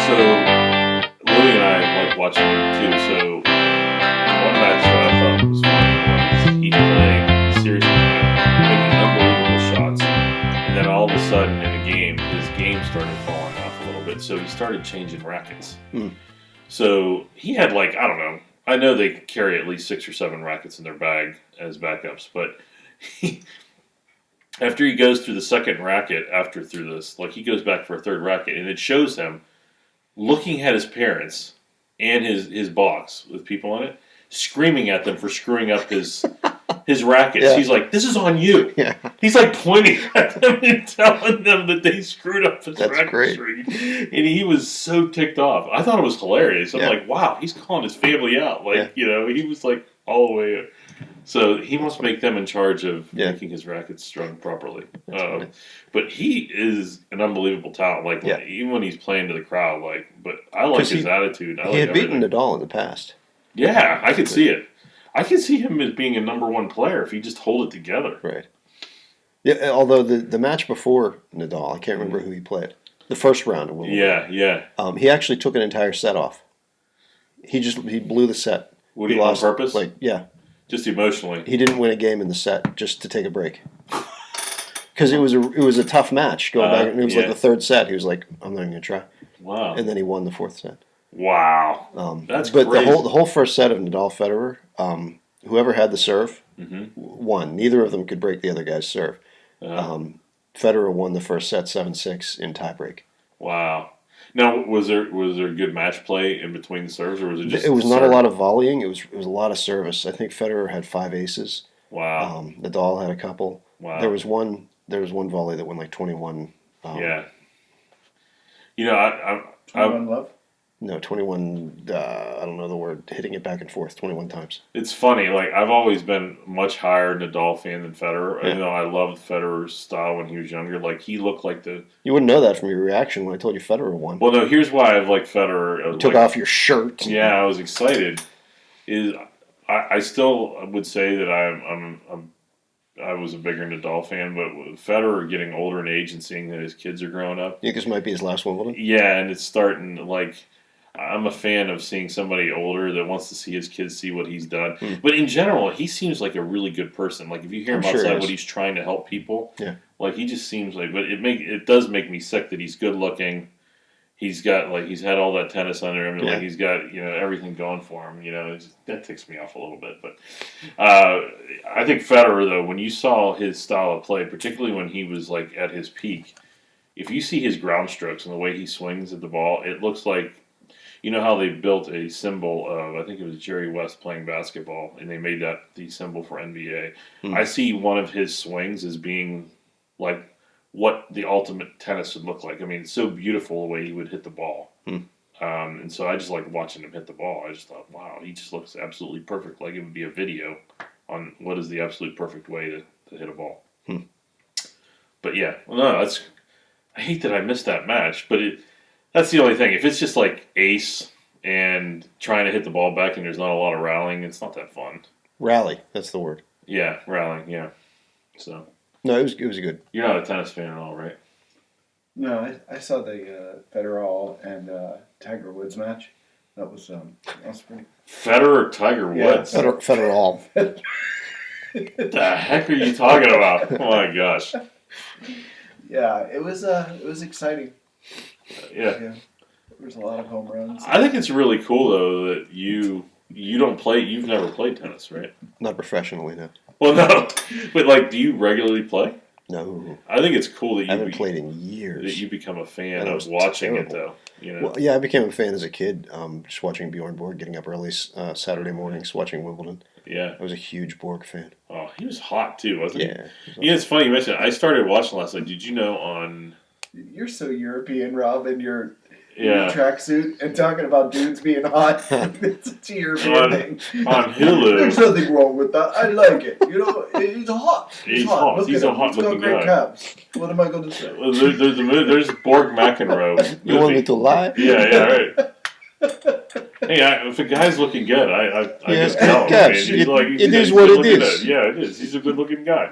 So Louie and I like watching him too. So one match that I thought was funny was he's playing seriously making unbelievable shots, and then all of a sudden in a game, his game started falling off a little bit. So he started changing rackets. So he had I don't know. I know they carry at least 6 or 7 rackets in their bag as backups, but after he goes through the second racket, through this, he goes back for a third racket, and it shows him looking at his parents and his box with people in it, screaming at them for screwing up his rackets. Yeah. He's like, "This is on you." Yeah. He's pointing at them and telling them that they screwed up his racket string. And he was so ticked off. I thought it was hilarious. I'm like, wow, he's calling his family out. He was all the way. So he must make them in charge of making his rackets strung properly. But he is an unbelievable talent. Even when he's playing to the crowd, but I like his attitude. He had beaten Nadal in the past. Yeah, I could see it. I could see him as being a number 1 player if he just hold it together. Right. Yeah. Although the match before Nadal, I can't remember who he played. The first round of Wimbledon. Yeah. He actually took an entire set off. He blew the set. Would he on purpose? Yeah. Just emotionally. He didn't win a game in the set just to take a break. Because it was a tough match going back. And it was the third set. He was like, "I'm not even gonna try." Wow. And then he won the 4th set. Wow. That's but crazy. the whole first set of Nadal Federer, whoever had the serve won. Neither of them could break the other guy's serve. Federer won the first set 7-6 in tiebreak. Wow. Now, was there good match play in between the serves, or was it just? It was not a lot of volleying. It was a lot of service. I think Federer had 5 aces. Wow. Nadal had a couple. Wow. There was one volley that went 21. Yeah. I 21 love. No, 21. I don't know the word. Hitting it back and forth 21 times. It's funny. I've always been much higher Nadal fan than Federer. Yeah. I loved Federer's style when he was younger. He looked like the. You wouldn't know that from your reaction when I told you Federer won. Well, no. Here's why I've liked Federer. You took off your shirt. Yeah, I was excited. I still would say that I was a bigger Nadal fan, but with Federer getting older in age and seeing that his kids are growing up. You think this might be his last Wimbledon? Yeah, and it's starting I'm a fan of seeing somebody older that wants to see his kids see what he's done. But in general, he seems like a really good person. If you hear him outside what he's trying to help people, he just seems but it does make me sick that he's good looking. He's got he's had all that tennis under him. He's got everything going for him. That ticks me off a little bit. But I think Federer, though, when you saw his style of play, particularly when he was at his peak, if you see his ground strokes and the way he swings at the ball, it looks like. You know how they built a symbol of, I think it was Jerry West playing basketball, and they made that the symbol for NBA. I see one of his swings as being what the ultimate tennis would look like. It's so beautiful the way he would hit the ball. And so I just like watching him hit the ball. I just thought, wow, he just looks absolutely perfect. It would be a video on what is the absolute perfect way to hit a ball. But yeah, I hate that I missed that match, but that's the only thing. If it's just ace and trying to hit the ball back and there's not a lot of rallying, it's not that fun. Rally, that's the word. Yeah, rallying, yeah. So. No, it was good. You're not a tennis fan at all, right? No, I saw the Federer and Tiger Woods match. That was pretty. Federer, Tiger Woods? Federer. What the heck are you talking about? Oh my gosh. Yeah, it was exciting. Yeah. There's a lot of home runs. I think it's really cool though that you don't play. You've never played tennis, right? Not professionally, no. Well, no, but do you regularly play? No. I think it's cool that you I haven't played in years. That you become a fan of watching it though. Well, yeah, I became a fan as a kid. Just watching Bjorn Borg, getting up early Saturday mornings, watching Wimbledon. Yeah. I was a huge Borg fan. Oh, he was hot too, wasn't he? Yeah. It's funny you mentioned it. I started watching last night. Did you know on? You're so European, Rob, in your tracksuit and talking about dudes being hot. It's such a European thing. On Hulu. There's nothing wrong with that. I like it. He's hot. He's hot. He's a hot looking guy. Calves. What am I going to say? Well, there's Borg McEnroe. You want me to lie? Yeah, right. Hey, if a guy's looking good, I just tell him. It is what it is. Yeah, it is. He's a good looking guy.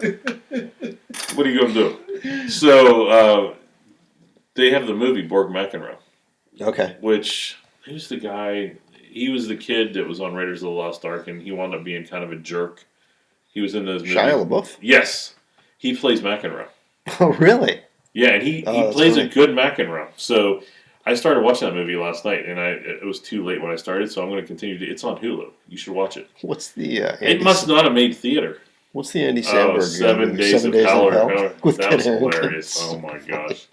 What are you going to do? So, they have the movie Borg McEnroe Okay. Which, who's the guy? He was the kid that was on Raiders of the Lost Ark, and he wound up being kind of a jerk. He was in those movies. Shia LaBeouf? Yes. He plays McEnroe. Oh, really? Yeah, and he plays a good McEnroe. So I started watching that movie last night, and it was too late when I started, so I'm going to continue to. It's on Hulu. You should watch it. What's the? It must not have made theater. What's the Andy Samberg? 7 Days of Hell. That was Harrington. hilarious. Oh my gosh.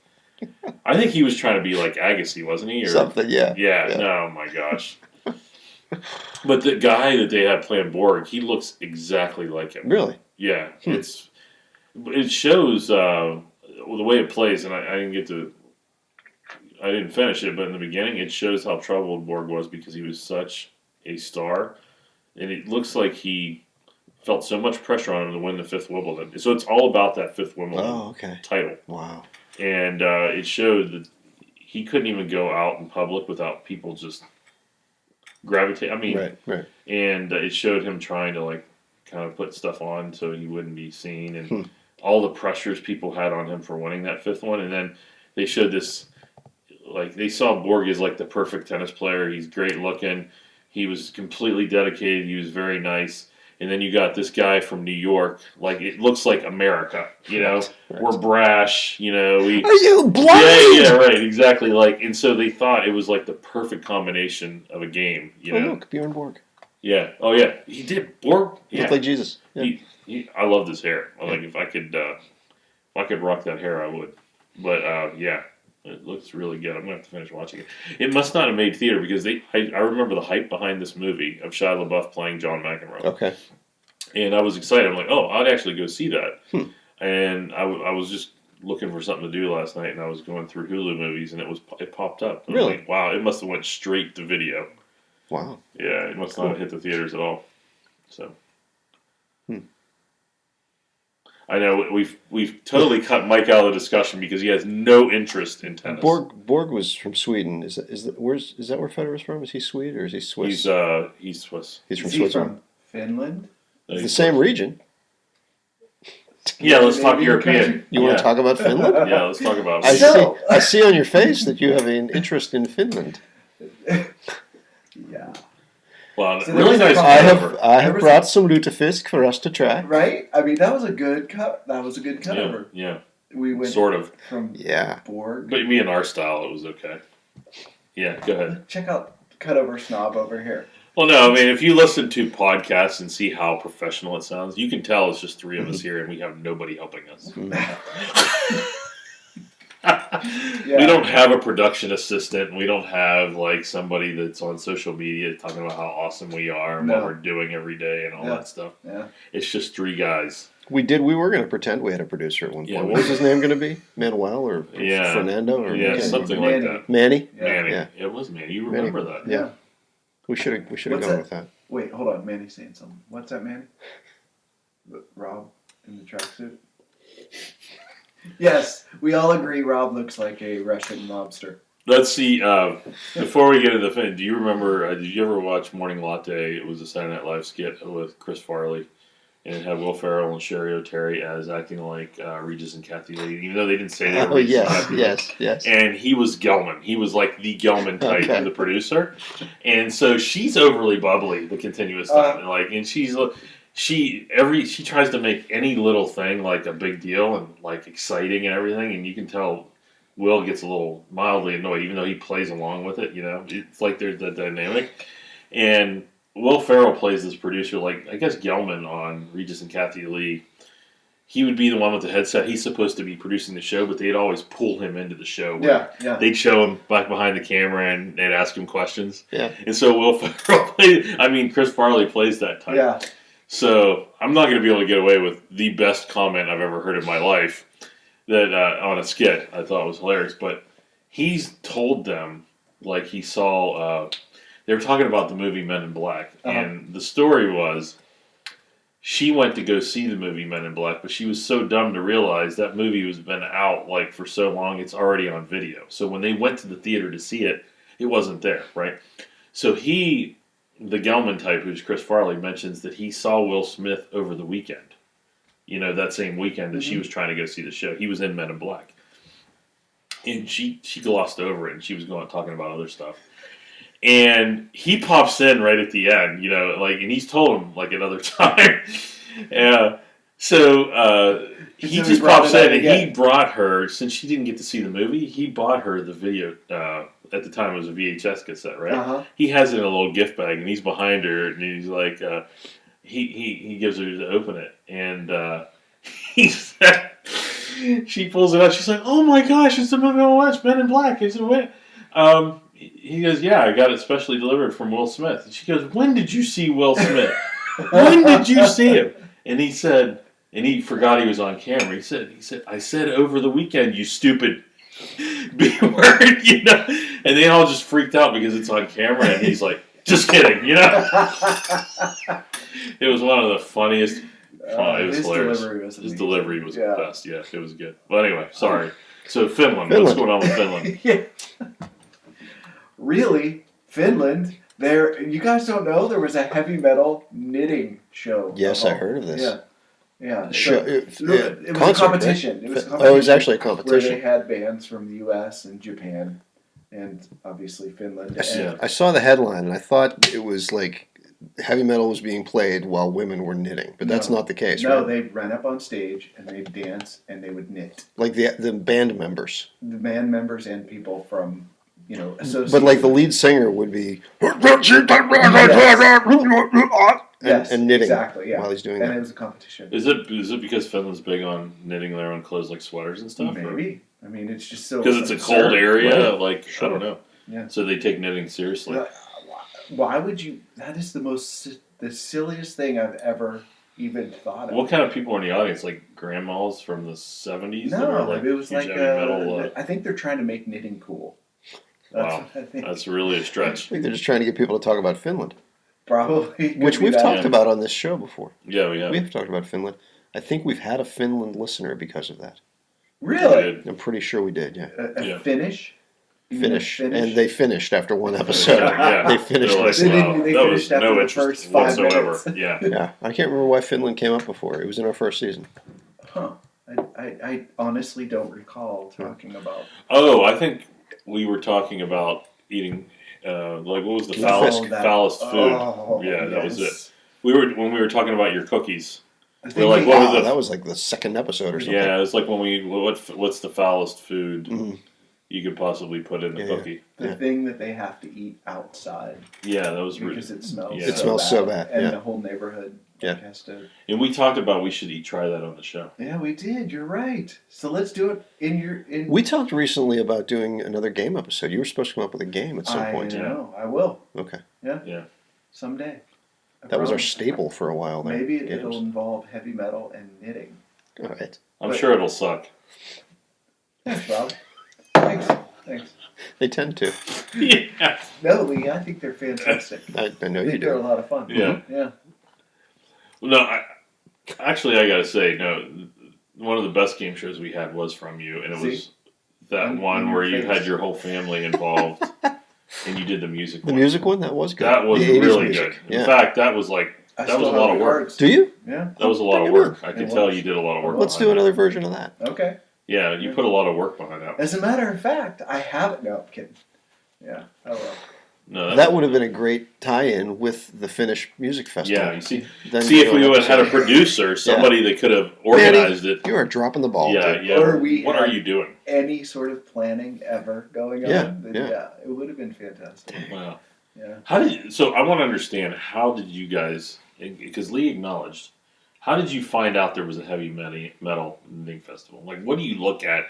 I think he was trying to be like Agassi, wasn't he? Or, something, yeah. Yeah. No, my gosh. But the guy that they have playing Borg, he looks exactly like him. Really? Yeah. It shows the way it plays, and I didn't finish it, but in the beginning, it shows how troubled Borg was because he was such a star, and it looks like he felt so much pressure on him to win the 5th Wimbledon. So it's all about that 5th Wimbledon title. Wow. And it showed that he couldn't even go out in public without people just gravitate. I mean, right. And it showed him trying to like kind of put stuff on so he wouldn't be seen, and all the pressures people had on him for winning that 5th one. And then they showed this, like they saw Borg as like the perfect tennis player. He's great looking. He was completely dedicated. He was very nice. And then you got this guy from New York, like it looks like America, you know. Right. We're brash, you know. Are you blind? Yeah, right, exactly. Like, and so they thought it was like the perfect combination of a game, you know. Oh, look, Bjorn Borg. Yeah. Oh, yeah. He did. Borg. Yeah. Looked like Jesus. Yeah. I loved his hair. Like if I could rock that hair, I would. But yeah. It looks really good. I'm gonna have to finish watching it. It must not have made theater because I remember the hype behind this movie of Shia LaBeouf playing John McEnroe. Okay. And I was excited. I'm like, oh, I'd actually go see that. And I was just looking for something to do last night, and I was going through Hulu movies, and it popped up. I was Really? like, wow! It must have went straight to video. Wow. Yeah, it must not have hit the theaters at all. So. I know we've totally cut Mike out of the discussion because he has no interest in tennis. Borg was from Sweden. Is that where Federer's from? Is he Swede or is he Swiss? He's Swiss. He's from Is Switzerland. From Finland. It's the same region. Yeah, let's talk European. You want to talk about Finland? Yeah, let's talk about. I see on your face that you have an interest in Finland. Yeah. Well, So really nice. I have brought some lutefisk for us to try. Right? I mean, that was a good cut. That was a good cutover. Yeah. We went sort of from Borg. But me and our style, it was okay. Yeah, go ahead. Check out Cutover Snob over here. Well, no, I mean, if you listen to podcasts and see how professional it sounds, you can tell it's just 3 of us here and we have nobody helping us. We don't have a production assistant. We don't have like somebody that's on social media talking about how awesome we are and what we're doing every day and all that stuff. Yeah. It's just 3 guys. We were going to pretend we had a producer at one point. What was his name going to be? Manuel or Fernando? Or something like that. Manny? Manny. Yeah. It was Manny. You remember that. Yeah. We should have gone with that. Wait, hold on. Manny's saying something. What's that, Manny? Rob in the tracksuit? Yes, we all agree Rob looks like a Russian mobster. Let's see. Before we get into the film, do you remember? Did you ever watch Morning Latte? It was a Saturday Night Live skit with Chris Farley, and it had Will Ferrell and Sherry O'Terry as acting like Regis and Kathy Lee, even though they didn't say they were Regis and Kathy Lee. Yes. And he was Gelman. He was like the Gelman type of the producer, and so she's overly bubbly the continuous time, and she tries to make any little thing like a big deal and like exciting and everything, and you can tell Will gets a little mildly annoyed, even though he plays along with it. You know, it's like there's that dynamic. And Will Ferrell plays this producer, like I guess Gelman on Regis and Kathy Lee. He would be the one with the headset. He's supposed to be producing the show, but they'd always pull him into the show. Yeah. They'd show him back behind the camera and they'd ask him questions. Yeah. And so Will Ferrell Chris Farley plays that type. Yeah. So I'm not going to be able to get away with the best comment I've ever heard in my life that on a skit. I thought it was hilarious, but he's told them like he saw. They were talking about the movie Men in Black, and the story was she went to go see the movie Men in Black, but she was so dumb to realize that movie was been out like for so long it's already on video. So when they went to the theater to see it, it wasn't there, right? So the Gelman type, who's Chris Farley, mentions that he saw Will Smith over the weekend. You know, that same weekend that she was trying to go see the show. He was in Men in Black. and she glossed over it, and she was talking about other stuff. And he pops in right at the end, and he's told him another time. So he just pops in, and he brought her, since she didn't get to see the movie, he bought her the video. At the time, it was a VHS cassette, right? Uh-huh. He has it in a little gift bag, and he's behind her, and he's like, he gives her to open it, and she pulls it out. She's like, "Oh my gosh, it's the movie I watched, Men in Black." Is it what? He goes, "Yeah, I got it specially delivered from Will Smith." And she goes, "When did you see Will Smith? When did you see him?" And he said, and he forgot he was on camera. He said, "I said over the weekend, you stupid B word," And they all just freaked out because it's on camera, and he's like, "Just kidding," It was one of the funniest. It was hilarious. His delivery was the best. Yeah, it was good. Well, anyway, sorry. So Finland. What's going on with Finland? Yeah. Really, Finland? You guys don't know there was a heavy metal knitting show. Yes, I heard of this. Yeah. It was a competition. Right? It was a competition. Oh, it was actually a competition. Where they had bands from the U.S. and Japan, and obviously Finland. I saw the headline, and I thought it was like heavy metal was being played while women were knitting, but that's not the case. No, right? They'd run up on stage and they'd dance and they would knit. Like the band members. The band members and people from associated. But like the lead singer would be and knitting while he's doing that. And it was a competition. Is it because Finland's big on knitting their own clothes like sweaters and stuff? Maybe. I mean, it's just so because it's a cold area. Right? Sure. I don't know. Yeah. So they take knitting seriously. Why would you? That is the silliest thing I've ever even thought of. What kind of people are in the audience? Like grandmas from the 70s? No, it was like metal, I think they're trying to make knitting cool. Wow, that's really a stretch. I think they're just trying to get people to talk about Finland. Probably. Which we've talked about on this show before. Yeah, we have. We've talked about Finland. I think we've had a Finland listener because of that. Really? I'm pretty sure we did, yeah. A Finnish? Finish. And they finished after one episode. They finished listening. They finished after the first 5 minutes. Yeah. I can't remember why Finland came up before. It was in our first season. Huh. I honestly don't recall talking about. Oh, I think we were talking about eating, what was the foulest food? That was it. When we were talking about your cookies. That was like the second episode or something. Yeah, it was like what's the foulest food you could possibly put in the cookie? The thing that they have to eat outside. Yeah, that was because it smells. It smells so bad, and the whole neighborhood has to. And we talked about we should try that on the show. Yeah, we did. You're right. So let's do it in. We talked recently about doing another game episode. You were supposed to come up with a game at some point. I know. I will. Okay. Yeah. Someday. That was our staple for for there. Maybe it'll involve heavy metal and knitting. All right. I'm sure it'll suck. Thanks, Rob. Thanks. They tend to. Yeah. No, Lee, I think they're fantastic. I know you do. They're a lot of fun. Yeah. Yeah. No, I gotta say, no. One of the best game shows we had was from you, and it was that one where you had your whole family involved. And you did the music one. The music one? That was good. That was really good. In fact, that was a lot of work. Do you? Yeah. That was a lot of work. I can tell you did a lot of work. Let's do another version of that. Okay. Yeah, you put a lot of work behind that. As a matter of fact, I have it. No, I'm kidding. Yeah. Oh well. No, that would have been a great tie-in with the Finnish Music Festival. Yeah, you see if we would have had a producer, somebody that could have organized it. You are dropping the ball. Yeah, yeah. Or what are you doing? Any sort of planning ever going on? Yeah, it would have been fantastic. Wow. Yeah. So I want to understand, how did you guys, because Lee acknowledged, how did you find out there was a heavy metal knitting festival? Like, what do you look at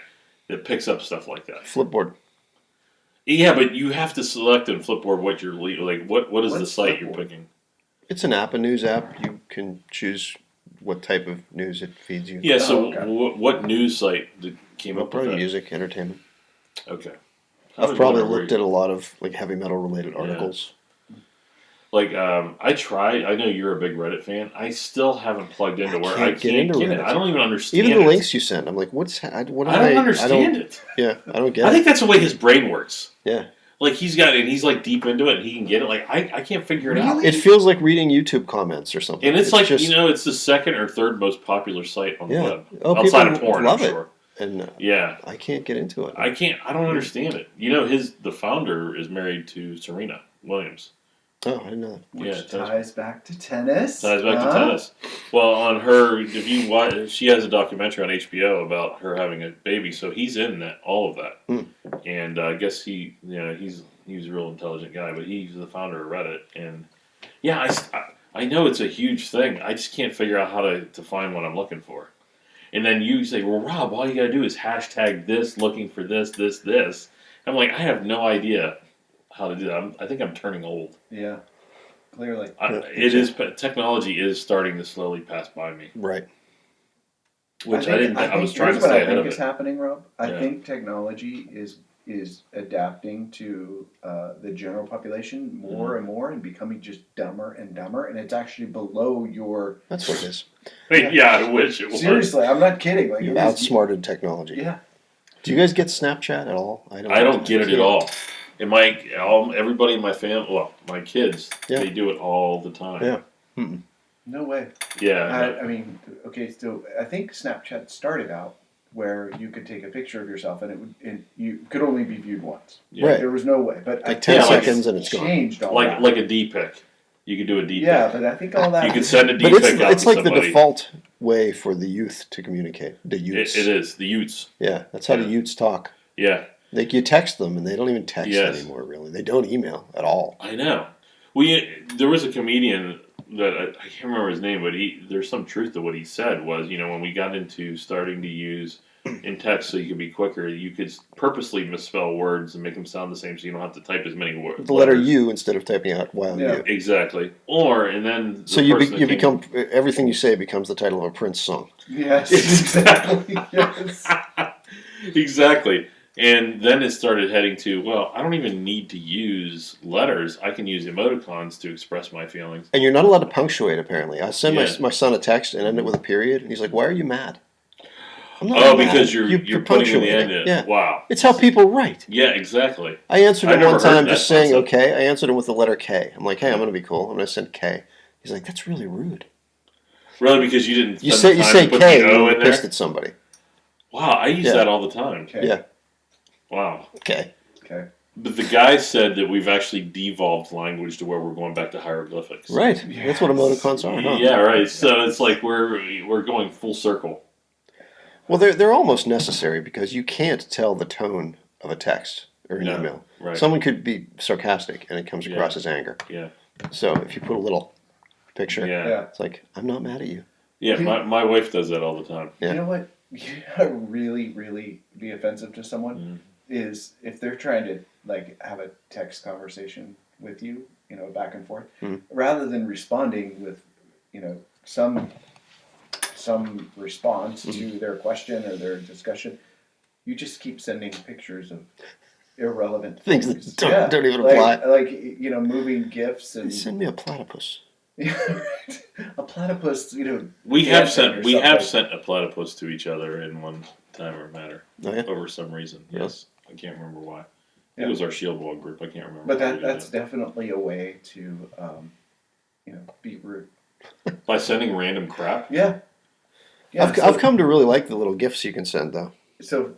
that picks up stuff like that? Flipboard. Yeah, but you have to select in Flipboard what you're like. What is the site you're picking? It's an app, a news app. You can choose what type of news it feeds you. Yeah. So what news site came up with that? Music, entertainment. Okay. I've probably looked at a lot of like heavy metal related articles. Like I tried. I know you're a big Reddit fan. I still haven't plugged into where I can't get it. I don't even understand. Even the links you sent, I'm like, I don't understand it. Yeah, I don't get it. I think that's the way his brain works. Yeah. Like he's like deep into it and he can get it. Like I can't figure it out. It feels like reading YouTube comments or something. And it's like, it's the second or third most popular site on the web. Oh, outside of porn, I'm sure. and yeah, I can't get into it. I don't understand it. You know, the founder is married to Serena Williams. Oh, I didn't know that. Which ties back to tennis. Ties back to tennis. Well, on her, if you watch, she has a documentary on HBO about her having a baby. So he's in all of that. And I guess he's a real intelligent guy, but he's the founder of Reddit. And yeah, I know it's a huge thing. I just can't figure out how to find what I'm looking for. And then you say, well, Rob, all you got to do is hashtag this, looking for this, this, this. I'm like, I have no idea how to do that. I think I'm turning old. Yeah, clearly. Technology is starting to slowly pass by me. Right. Which I was trying to stay ahead of it. I think is happening, Rob. I think technology is adapting to the general population more and more and becoming just dumber and dumber, and it's actually below your... That's what it is. Yeah, I wish it was. Seriously, I'm not kidding. Like, You've outsmarted technology. Yeah. Do you guys get Snapchat at all? I don't get it at all. And everybody in my family, well, my kids, they do it all the time. Yeah. Mm-mm. No way. Yeah. I mean, okay, so I think Snapchat started out where you could take a picture of yourself and you could only be viewed once. Yeah. Right. There was no way. But like 10 seconds and it's gone. Changed all like that. Like a D-pic. You could do a D-pic. Yeah, but I think all that... You could send a But D-pic out it's to like somebody. the default way for the youth to communicate. The youths. It is. The youths. Yeah, that's how the youths talk. Yeah. Like you text them and they don't even text anymore, really. They don't email at all. I know. There was a comedian that I can't remember his name, but there's some truth to what he said was, when we got into starting to use in text so you could be quicker, you could purposely misspell words and make them sound the same so you don't have to type as many words. The letter U instead of typing out YOU. Exactly. So you become, everything you say becomes the title of a Prince song. Yes, exactly. Yes. Exactly. And then it started heading to, well, I don't even need to use letters. I can use emoticons to express my feelings. And you're not allowed to punctuate, apparently. I send my son a text and end it with a period, and he's like, why are you mad? I'm not mad. Because you're putting in the end in. Yeah. Wow. It's how people write. Yeah, exactly. I answered him one time just saying concept. okay. I answered him with the letter K. I'm like, hey, I'm going to be cool. I'm going to send K. He's like, that's really rude. Really? Because you didn't You say K when you're pissed at somebody. Wow, I use that all the time. Okay. Yeah. Wow. Okay. But the guy said that we've actually devolved language to where we're going back to hieroglyphics. Right. Yes. That's what emoticons are, huh? Yeah, right. So it's like we're going full circle. Well, they're almost necessary because you can't tell the tone of a text or an email. Right. Someone could be sarcastic and it comes across as anger. Yeah. So if you put a little picture, it's like, I'm not mad at you. Yeah, my wife does that all the time. Yeah. You know what? You gotta really, really be offensive to someone is if they're trying to have a text conversation with you, back and forth, rather than responding with, some response to their question or their discussion, you just keep sending pictures of irrelevant things that don't even apply. Like moving GIFs and send me a platypus. A platypus, We have sent a platypus to each other in one time or matter. Oh, yeah? Over some reason. Yeah. Yes. I can't remember why. It was our Shield Wall group. I can't remember. But that's definitely a way to be rude. By sending random crap? Yeah. I've come to really like the little GIFs you can send, though. So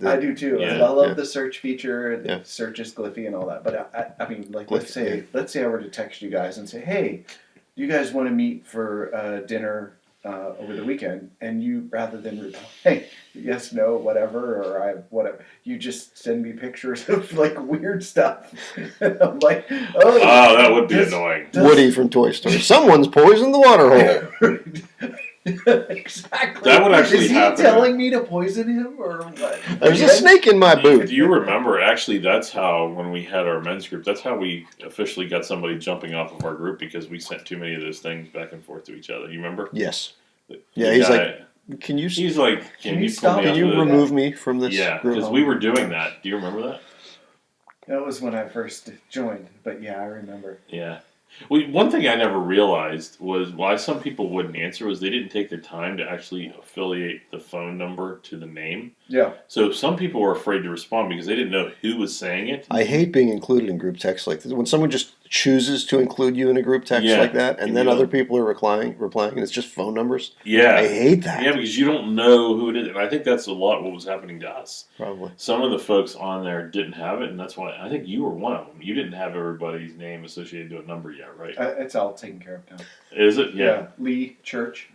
I do too. Yeah. I love the search feature. The search is Gliffy and all that. But I mean, let's say I were to text you guys and say, "Hey, do you guys want to meet for dinner over the weekend?" And you, rather than reply, yes, no, whatever, or whatever, you just send me pictures of weird stuff. And I'm like, oh, that would be annoying. Woody from Toy Story. Someone's poisoned the water hole. Exactly. That would actually happen. Is he telling me to poison him or what? There's a snake in my boot. Do you remember? Actually, that's how when we had our men's group. That's how we officially got somebody jumping off of our group because we sent too many of those things back and forth to each other. You remember? Yes. Yeah, he's like, can you? He's like, can you stop? Pull me can you remove me from this? Yeah, group? because we were doing that. Do you remember that? That was when I first joined, but yeah, I remember. Yeah. One thing I never realized was why some people wouldn't answer was they didn't take the time to actually affiliate the phone number to the name. Yeah. So some people were afraid to respond because they didn't know who was saying it. I hate being included in group text like this. When someone just chooses to include you in a group text like that, and then other people are replying, and it's just phone numbers. Yeah, I hate that. Yeah, because you don't know who it is, and I think that's a lot what was happening to us. Probably some of the folks on there didn't have it, and that's why I think you were one of them. You didn't have everybody's name associated to a number yet, right? It's all taken care of now. Is it? Yeah. Lee Church.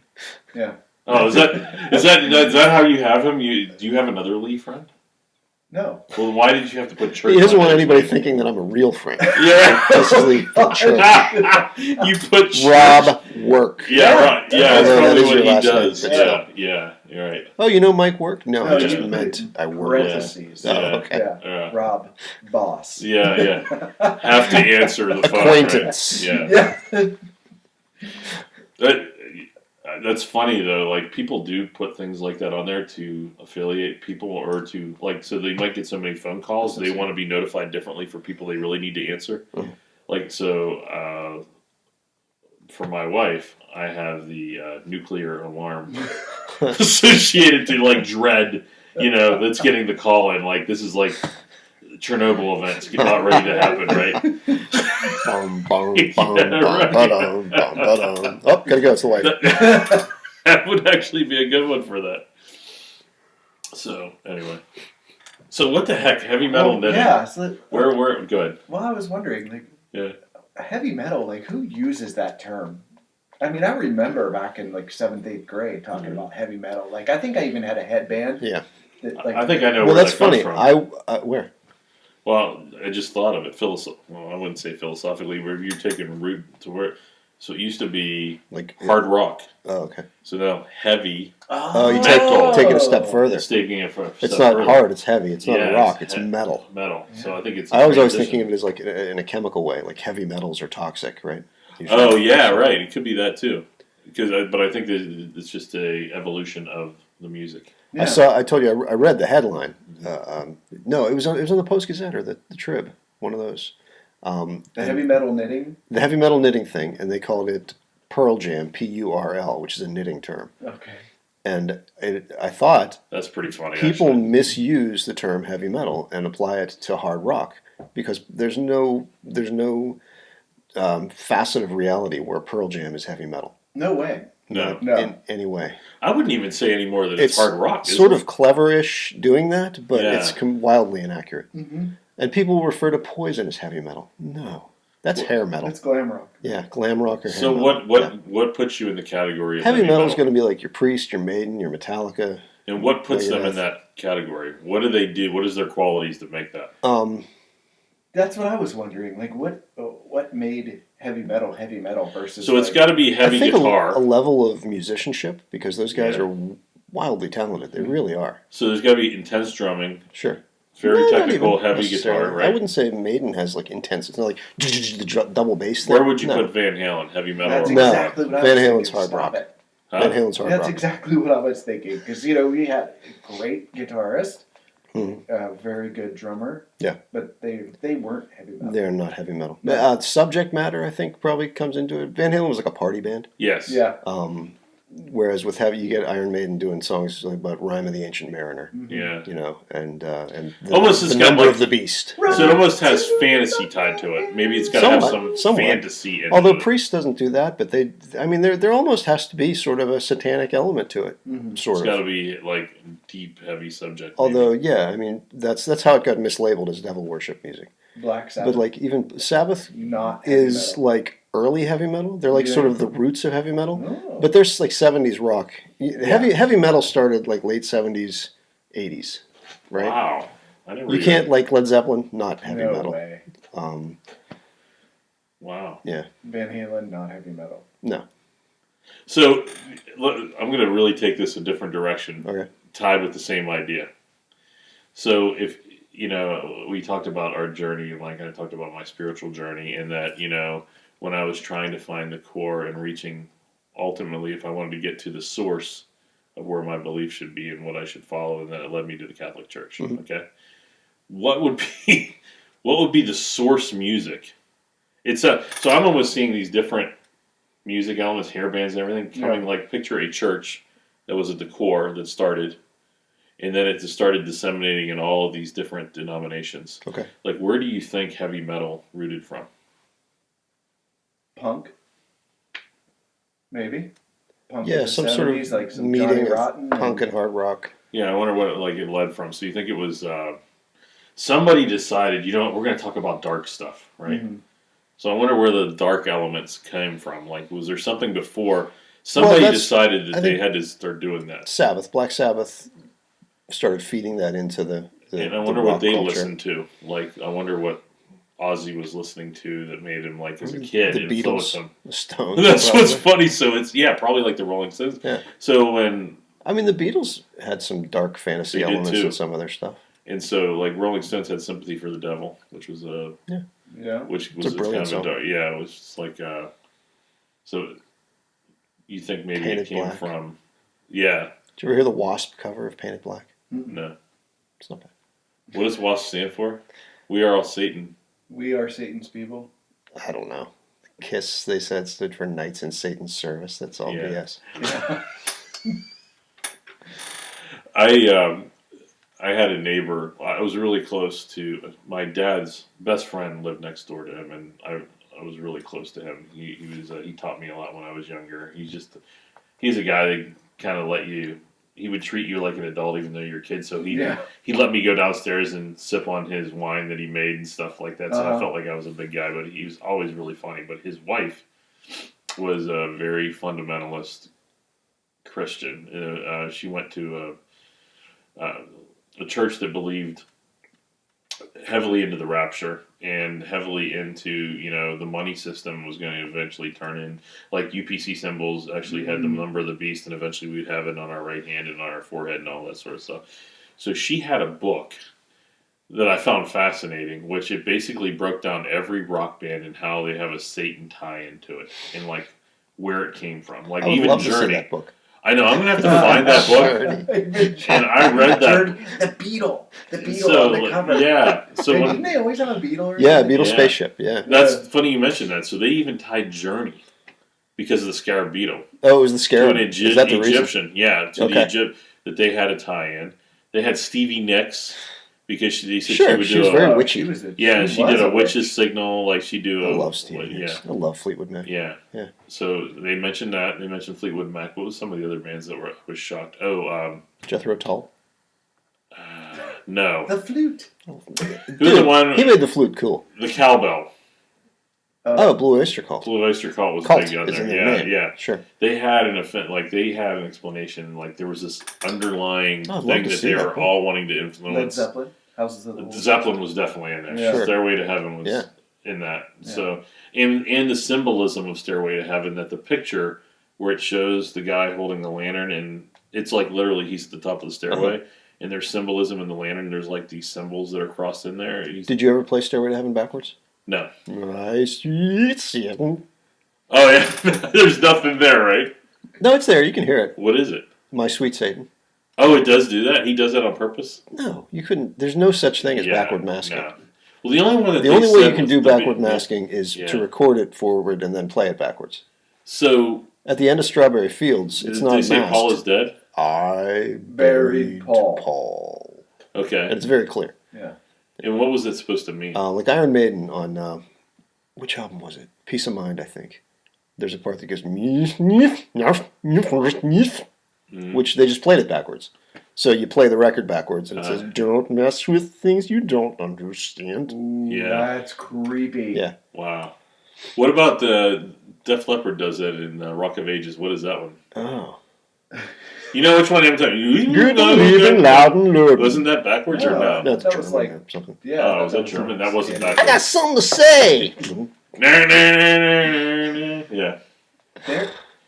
Yeah. Oh, is that how you have him? Do you have another Lee friend? No. Well, why did you have to put church? He doesn't want anybody thinking that I'm a real friend. Yeah. This is Lee from church. You put church. Rob Work. Yeah, right. Yeah, that's probably what he does. Name, yeah, you're right. Oh, you know Mike Work? No, I just meant I work. Parentheses. Oh, okay. Yeah. Rob Boss. Yeah. Have to answer the phone. Acquaintance. Right? Yeah. That's funny though. Like people do put things like that on there to affiliate people, or to so they might get so many phone calls. They want to be notified differently for people they really need to answer. Mm-hmm. For my wife, I have the nuclear alarm associated to dread. That's getting the call in. This is like Chernobyl events not ready to happen, right? Oh, gotta go. It's the light. That would actually be a good one for that. So anyway, what the heck? Heavy metal knitting? Yeah. So where? Good. Well, I was wondering, yeah, heavy metal. Who uses that term? I mean, I remember back in 7th, 8th grade talking about heavy metal. I think I even had a headband. Yeah. I think I know. Well, where that's that funny. comes from. Where? Well, I just thought of it. Well, I wouldn't say philosophically, where you're taking root to where. So it used to be hard rock. Oh, okay. So now heavy. Oh, you take it a step further. It's taking it for a It's step not further. hard. It's heavy. It's not a rock. It's metal. Metal. So I think it's. I was always thinking of it as in a chemical way, heavy metals are toxic, right? Usually. Oh yeah, right. It could be that too. But I think that it's just a evolution of the music. Yeah. I told you I read the headline. No, it was on the Post Gazette or the Trib, one of those. The heavy metal knitting. The heavy metal knitting thing, and they called it Pearl Jam, PURL, which is a knitting term. Okay. And I thought that's pretty funny. People misuse the term heavy metal and apply it to hard rock because there's no facet of reality where Pearl Jam is heavy metal. No way. No. In any way. I wouldn't even say anymore that it's hard rock. Sort of clever-ish doing that, but it's wildly inaccurate. Mm-hmm. And people refer to Poison as heavy metal. No, that's hair metal. That's glam rock. Yeah, glam rock or hair metal. So what puts you in the category of heavy metal? Is going to be like your Priest, your Maiden, your Metallica. And what puts them in that category? What do they do? What is their qualities that make that? That's what I was wondering. What made heavy metal versus? So it's got to be heavy guitar. A level of musicianship because those guys are wildly talented. They really are. So there's got to be intense drumming. Sure. Very technical, heavy guitar, right? I wouldn't say Maiden has intense. It's not like the double bass thing. Where would you put Van Halen? Heavy metal? That's exactly what I was Van thinking. Halen's hard rock. Huh? Van Halen's hard rock. That's exactly what I was thinking because we had a great guitarist, very good drummer. Yeah, but they weren't heavy metal. They're not heavy metal. No. Subject matter, I think, probably comes into it. Van Halen was like a party band. Yes. Yeah. Whereas with heavy, you get Iron Maiden doing songs about Rime of the Ancient Mariner. Yeah. And almost the number of the beast. So it almost has fantasy tied to it. Maybe it's got to have some fantasy in it. Although Priest doesn't do that, but there almost has to be sort of a satanic element to it. Mm-hmm. It's got to be deep, heavy subject. Although, that's how it got mislabeled as devil worship music. Black Sabbath. But even Sabbath not is early heavy metal. They're sort of the roots of heavy metal. But there's 70s rock. Heavy metal started late 70s, 80s, right? Wow. You can't Led Zeppelin, not heavy metal. Way. Wow. Yeah. Van Halen, not heavy metal. No. So I'm going to really take this a different direction. Okay. Tied with the same idea. So if we talked about our journey, I talked about my spiritual journey, and that when I was trying to find the core and reaching, ultimately, if I wanted to get to the source of where my belief should be and what I should follow, and then it led me to the Catholic Church. Mm-hmm. Okay, what would be the source music? So I'm almost seeing these different music elements, hair bands, and everything coming. Picture a church that was at the core that started. And then it just started disseminating in all of these different denominations. Okay. Where do you think heavy metal rooted from? punk. Maybe. Punk Yeah, in the some 70s, sort of like some meeting Johnny of Rotten punk and hard rock. Yeah, I wonder what it led from. So you think it was somebody decided, you know what, we're going to talk about dark stuff, right? Mm-hmm. So I wonder where the dark elements came from. Like, was there something before somebody decided that they had to start doing that? Black Sabbath started feeding that into the and I wonder what they culture. listened to. Like, I wonder what Ozzy was listening to that made him, like, as a kid, the influence Beatles, him. the Stones. That's probably. what's funny. So it's probably like the Rolling Stones. Yeah. So when the Beatles had some dark fantasy elements in some of their stuff. And so, like, Rolling Stones had "Sympathy for the Devil," which was which was a brilliant kind of song. it was just like so. You think maybe Painted it came Black. from, Did you ever hear the Wasp cover of Painted Black? No. It's not bad. What does WASP stand for? We are all Satan. We are Satan's people. I don't know. KISS, they said, stood for Knights in Satan's Service. That's all BS. Yeah. I had a neighbor. I was really close to my dad's best friend. Lived next door to him, and I was really close to him. He taught me a lot when I was younger. He's a guy that kind of he would treat you like an adult even though you're a kid. So he let me go downstairs and sip on his wine that he made and stuff like that. So I felt like I was a big guy, but he was always really funny. But his wife was a very fundamentalist Christian. She went to a church that believed heavily into the rapture and heavily into, the money system was going to eventually turn in, like UPC symbols actually had the number of the beast, and eventually we'd have it on our right hand and on our forehead and all that sort of stuff. So she had a book that I found fascinating, which it basically broke down every rock band and how they have a Satan tie into it and like where it came from. Like I would even love Journey. to see that book. I know, I'm going to have to find that book. And I read that. The beetle on the cover. Yeah. So didn't they always have a beetle? Or Yeah, something? Beetle spaceship, yeah. That's funny you mentioned that. So they even tied Journey because of the scarab beetle. Oh, it was the scarab. To an Is that the Egyptian. reason? Yeah, to the Egypt that they had a tie-in. They had Stevie Nicks because she said Sure, she would do very witchy. She did a witch's signal, like she do I love Stevie Nicks. I love Fleetwood Mac. Yeah. So they mentioned that. They mentioned Fleetwood Mac. What was some of the other bands that was shocked? Jethro Tull. No. The flute. Who's the one? He made the flute cool. The cowbell. Blue Oyster Cult. Blue Oyster Cult was Cult big on is there. in their name. Yeah. Sure. They had an explanation. Like there was this underlying thing that they were all wanting to influence. Led Zeppelin. Houses of the Wolves. Zeppelin was definitely in there. Yeah. Sure. Stairway to Heaven was in that. Yeah. So and the symbolism of Stairway to Heaven, that the picture where it shows the guy holding the lantern and it's like literally he's at the top of the stairway and there's symbolism in the lantern. There's like these symbols that are crossed in there. Did you ever play Stairway to Heaven backwards? No. My sweet Satan. Oh yeah, there's nothing there, right? No, it's there. You can hear it. What is it? My sweet Satan. Oh, it does do that. He does that on purpose. No, you couldn't. There's no such thing as backward masking. No. Well, the only one that the only way you can do backward masking is to record it forward and then play it backwards. So at the end of Strawberry Fields, it's not masked. Did they say Paul is dead? I buried Paul. Okay, and it's very clear. Yeah. And what was it supposed to mean? Like Iron Maiden on which album was it? Peace of Mind, I think. There's a part that goes which they just played it backwards. So you play the record backwards and it says, "Don't mess with things you don't understand." Ooh, that's creepy. Yeah. Wow. What about the Def Leppard does that in Rock of Ages? What is that one? Oh. You know which one I'm talking about? Good living loud and loud. Wasn't that backwards or no? That's that German was like or something. Yeah. Oh, was that German? That wasn't backwards. I got something to say. Yeah.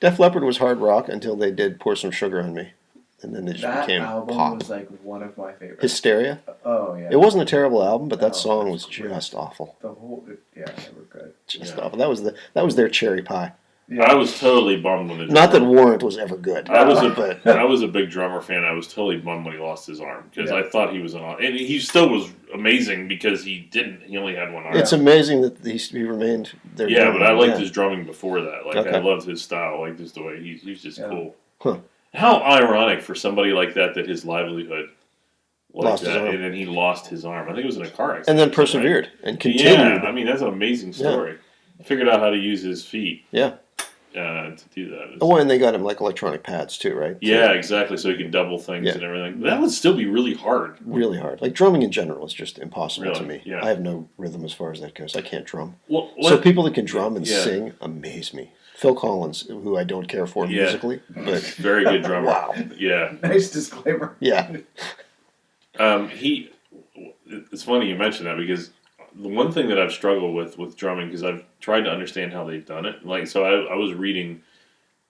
Def Leppard was hard rock until they did Pour Some Sugar on Me. And then they just that became album pop. was like one of my favorites. Hysteria? Oh, yeah. It wasn't a terrible album, but that song was just awful. The whole, they were good. Just awful. That was their cherry pie. Yeah. I was totally bummed when the Not that Warrant was ever good. I was a big drummer fan. I was totally bummed when he lost his arm because I thought he was and he still was amazing because he only had one arm. It's amazing that he remained there. Yeah, but I liked his drumming before that. Like I loved his style, like just the way he's just cool. Huh. How ironic for somebody like that his livelihood lost his arm. and then he lost his arm. I think it was in a car accident. And then persevered and continued. Yeah, I mean that's an amazing story. figured out how to use his feet. Yeah. To do that. Oh, and they got him like electronic pads too, right? Yeah, exactly. So he can double things and everything. That would still be really hard. Really hard. Like drumming in general is just impossible to Really? me. Yeah. I have no rhythm as far as that goes. I can't drum. Well, So people that can drum and sing amaze me. Phil Collins, who I don't care for musically, but very good drummer. Wow. Yeah. Nice disclaimer. Yeah. It's funny you mentioned that because the one thing that I've struggled with drumming, because I've tried to understand how they've done it. Like, so I was reading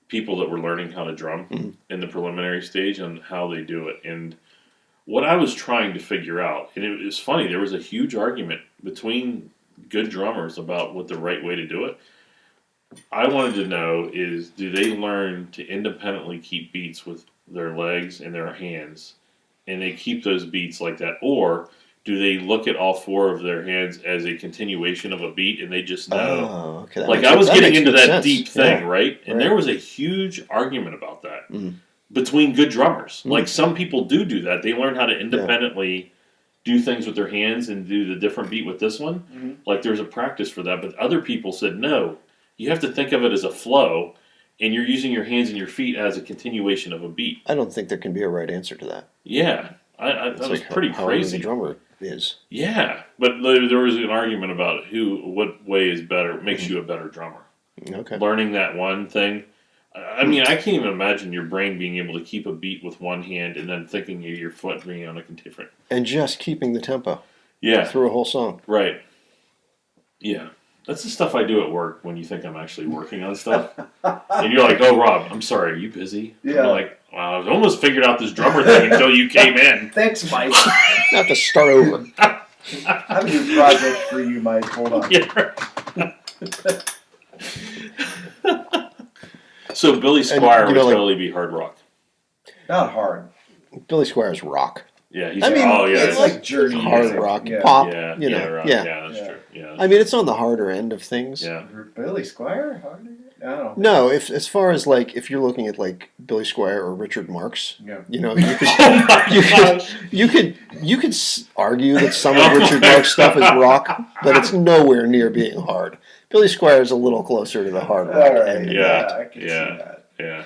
people that were learning how to drum in the preliminary stage and how they do it. And what I was trying to figure out, and it was funny, there was a huge argument between good drummers about what the right way to do it. I wanted to know is, do they learn to independently keep beats with their legs and their hands, and they keep those beats like that, or do they look at all four of their hands as a continuation of a beat and they just know? Oh, okay. Like, I was getting into that sense. deep thing, Yeah. right? And there was a huge argument about that between good drummers. Like, some people do that. They learn how to independently do things with their hands and do the different beat with this one. Like, there's a practice for that. But other people said, no, you have to think of it as a flow, and you're using your hands and your feet as a continuation of a beat. I don't think there can be a right answer to that. Yeah. That was pretty crazy. The drummer is. Yeah, but there was an argument about what way is better, makes you a better drummer. Okay. Learning that one thing. I mean, I can't even imagine your brain being able to keep a beat with one hand and then thinking of your foot being on a different. And just keeping the tempo. Yeah. Through a whole song. Right. Yeah. That's the stuff I do at work when you think I'm actually working on stuff. And you're like, oh, Rob, I'm sorry, are you busy? Yeah. I'm like, well, I've almost figured out this drummer thing until you came in. Thanks, Mike. I have to start over. I have a new project for you, Mike. Hold on. Yeah. So Billy Squier would totally be hard rock. Not hard. Billy Squier's rock. Yeah, he's it's like Journey hard music. rock, Yeah. pop. Yeah, you know, rock. yeah. Yeah, that's true. Yeah. I mean, it's on the harder end of things. Yeah. Billy Squier? Harder? I don't know. No, as far as like if you're looking at like Billy Squier or Richard Marx, Yeah. you know, you could Oh my gosh. you could argue that some of Richard Marx stuff is rock, but it's nowhere near being hard. Billy Squier is a little closer to the hard rock All right. end. Yeah. I can see that. Yeah.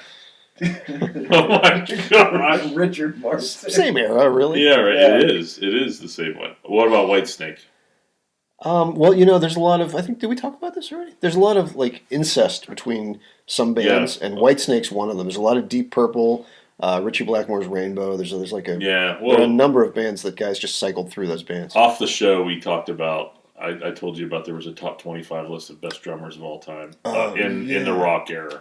Oh my gosh. Richard Marx. Same era, really. Yeah, right. Yeah. It is. It is the same one. What about Whitesnake? Well, you know, there's a lot of. I think did we talk about this already? There's a lot of like incest between some bands, and Whitesnake's one of them. There's a lot of Deep Purple, Ritchie Blackmore's Rainbow. There's like a Yeah. there are a Well, number of bands that guys just cycled through those bands. off the show, we talked about. I told you about there was a top 25 list of best drummers of all time in the rock era.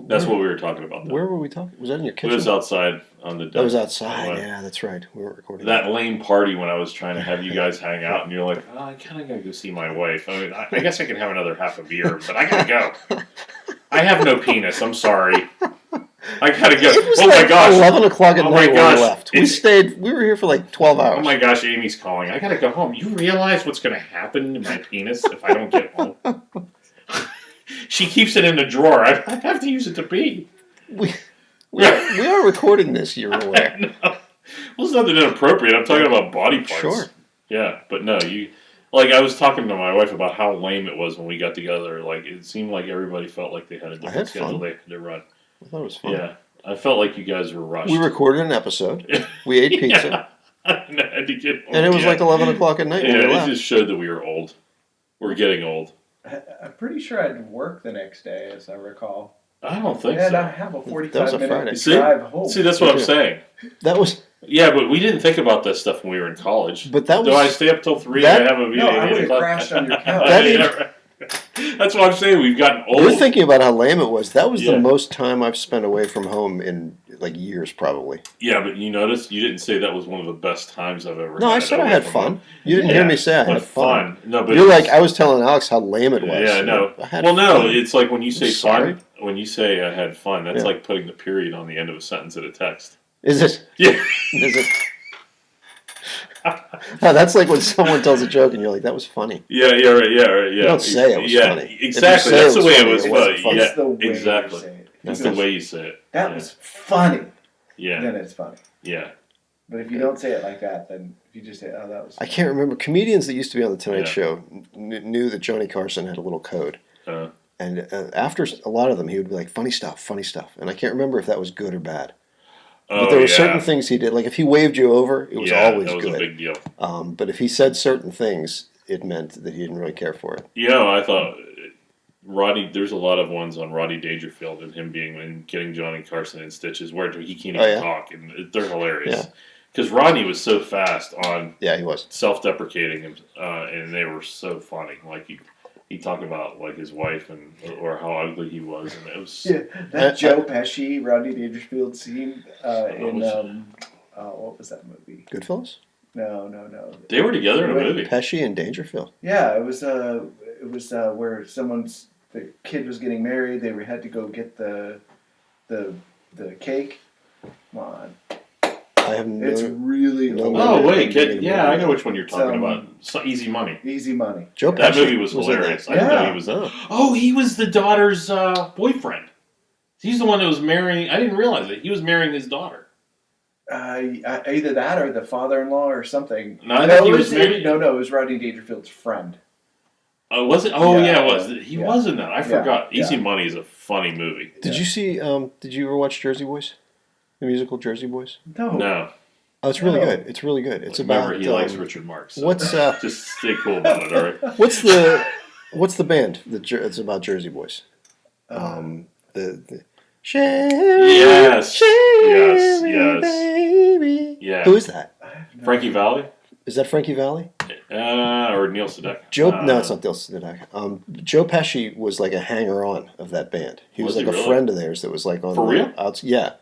That's what we were talking about. Though. Where were we talking? Was that in your kitchen? It was outside on the deck. That was outside. Yeah, that's right. We weren't recording. That lame party when I was trying to have you guys hang out, and you're like, "Oh, I kind of gotta go see my wife. I mean, I guess I can have another half a beer, but I gotta go. I have no penis. I'm sorry. I gotta go. It was Oh like my gosh! 11 o'clock at Oh my night when gosh. we left. We were here for like 12 hours. Oh my gosh, Amy's calling. I gotta go home. You realize what's gonna happen to my penis if I don't get home? She keeps it in the drawer. I have to use it to pee. We are recording this, you're aware. No. Well, it's nothing inappropriate. I'm talking about body parts. Sure. Yeah, but no, like I was talking to my wife about how lame it was when we got together. Like it seemed like everybody felt like they had a different schedule they had to run. I thought it was fun. Yeah, I felt like you guys were rushed. We recorded an episode. We ate pizza. And I had to get home. And it was like 11 o'clock at night when we it left. just showed that we were old. We're getting old. I'm pretty sure I had to work the next day, as I recall. I don't think And so. I have a That was a 45-minute Friday. drive home. See, that's what I'm too. saying. That was, Yeah, but we didn't think about that stuff when we were in college. but that was. Do I stay up till 3 that- and have a meeting No, at I 8 would've o'clock? crashed on your couch. That Yeah, right. That's what I'm saying. We've gotten old. You're thinking about how lame it was. That was Yeah. the most time I've spent away from home in like years, probably. Yeah, but you notice you didn't say that was one of the best times I've ever No, had. I said I away had from fun. home. You didn't hear me say I but had fun. No, but You're it's- like, I was telling Alex how lame it was. Yeah, no. I had Well, no, fun. it's like when you say Sorry. fun. When you say I had fun, that's Yeah. like putting the period on the end of a sentence in a text. Is it? Yeah. Is it? No, that's like when someone tells a joke and you're like, that was funny. Yeah, yeah, right, yeah, right, yeah. You don't say it was yeah, funny. If you exactly. say That's it the was way funny, it was it wasn't funny. funny. Yeah, That's the way exactly. you say it. That's Because the way you say it. That Yeah. was funny. Yeah, Then it's funny. yeah. But if you don't say it like that, then if you just say, "Oh, that was," I can't remember comedians that used to be on the Tonight Show knew that Johnny Carson had a little code, and after a lot of them, he would be like, "Funny stuff," and I can't remember if that was good or bad. But there were certain things he did, like if he waved you over, it was always good. That was a big deal. But if he said certain things, it meant that he didn't really care for it. I thought Rodney. There's a lot of ones on Rodney Dangerfield and him being and getting Johnny Carson in stitches where he can't even talk, and they're hilarious. Because Rodney was so fast on he was self-deprecating and they were so funny. Like he talked about like his wife or how ugly he was, and it was that Joe Pesci Rodney Dangerfield scene in what was that movie? Goodfellas? No. They were together in a movie. Pesci and Dangerfield. Yeah, it was where the kid was getting married. They had to go get the cake. Come on. I have no. It's really. I know which one you're talking about. Easy Money. Easy Money. Joe Pesci that movie was hilarious. I didn't know he was. He was the daughter's boyfriend. He's the one that was marrying. I didn't realize it. He was marrying his daughter. Either that or the father-in-law or something. No, I think he was married. No, it was Rodney Dangerfield's friend. Was it? Oh, yeah, it was. He was in that. I forgot. Easy Yeah. Money is a funny movie. Did you see? Did you ever watch Jersey Boys? The musical Jersey Boys? No. Oh, it's really good. It's really good. It's Remember, about. he likes Richard Marx. So what's just stay cool about it, all right? What's the band that it's about Jersey Boys? The Yes. Baby. Yeah. Who is that? Frankie Valli? Is that Frankie Valli? Or Neil Sedaka? No, it's not Neil Sedaka. Joe Pesci was like a hanger-on of that band. He was like a friend of theirs that was like on. For real? Yeah.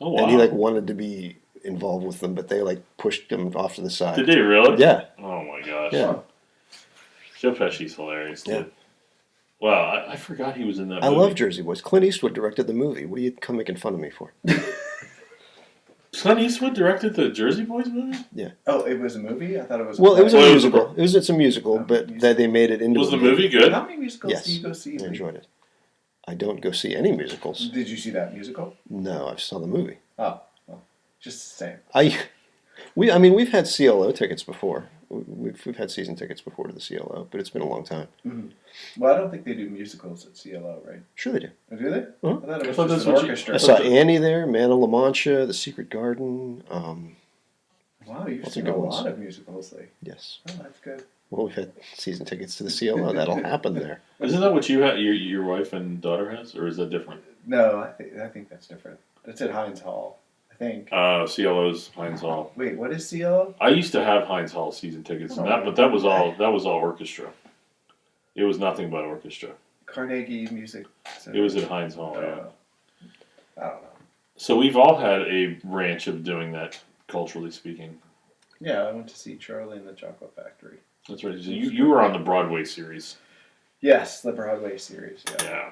Oh wow. And he like wanted to be involved with them, but they like pushed him off to the side. Did they really? Yeah. Oh my gosh. Yeah. Joe Pesci's hilarious, dude. Yeah. Wow, I forgot he was in that movie. I love Jersey Boys. Clint Eastwood directed the movie. What are you come making fun of me for? Clint Eastwood directed the Jersey Boys movie? Yeah. Oh, it was a movie? I thought it was. Well, it was a musical. It's a musical, but they made it into. Was the movie good? How many musicals do you go see? I enjoyed it. I don't go see any musicals. Did you see that musical? No, I saw the movie. Oh, well, just the same. We've had CLO tickets before. We've had season tickets before to the CLO, but it's been a long time. Mm-hmm. Well, I don't think they do musicals at CLO, right? Sure they do. Oh, do they? Uh-huh. I thought it was just an orchestra. I saw Annie there, Man of La Mancha, The Secret Garden. Wow, you've seen a lot of musicals lately. Yes. Oh, that's good. Well, we've had season tickets to the CLO. That'll happen there. Isn't that what you have? Your wife and daughter has, or is that different? No, I think that's different. That's at Heinz Hall. I think. CLO's Heinz Hall. Wait, what is CLO? I used to have Heinz Hall season tickets, but that was all orchestra. It was nothing but orchestra. Carnegie Music Center. It was at Heinz Hall. I don't know. So we've all had a branch of doing that, culturally speaking. Yeah, I went to see Charlie and the Chocolate Factory. That's right. So you were on the Broadway series. Yes, the Broadway series. Yeah.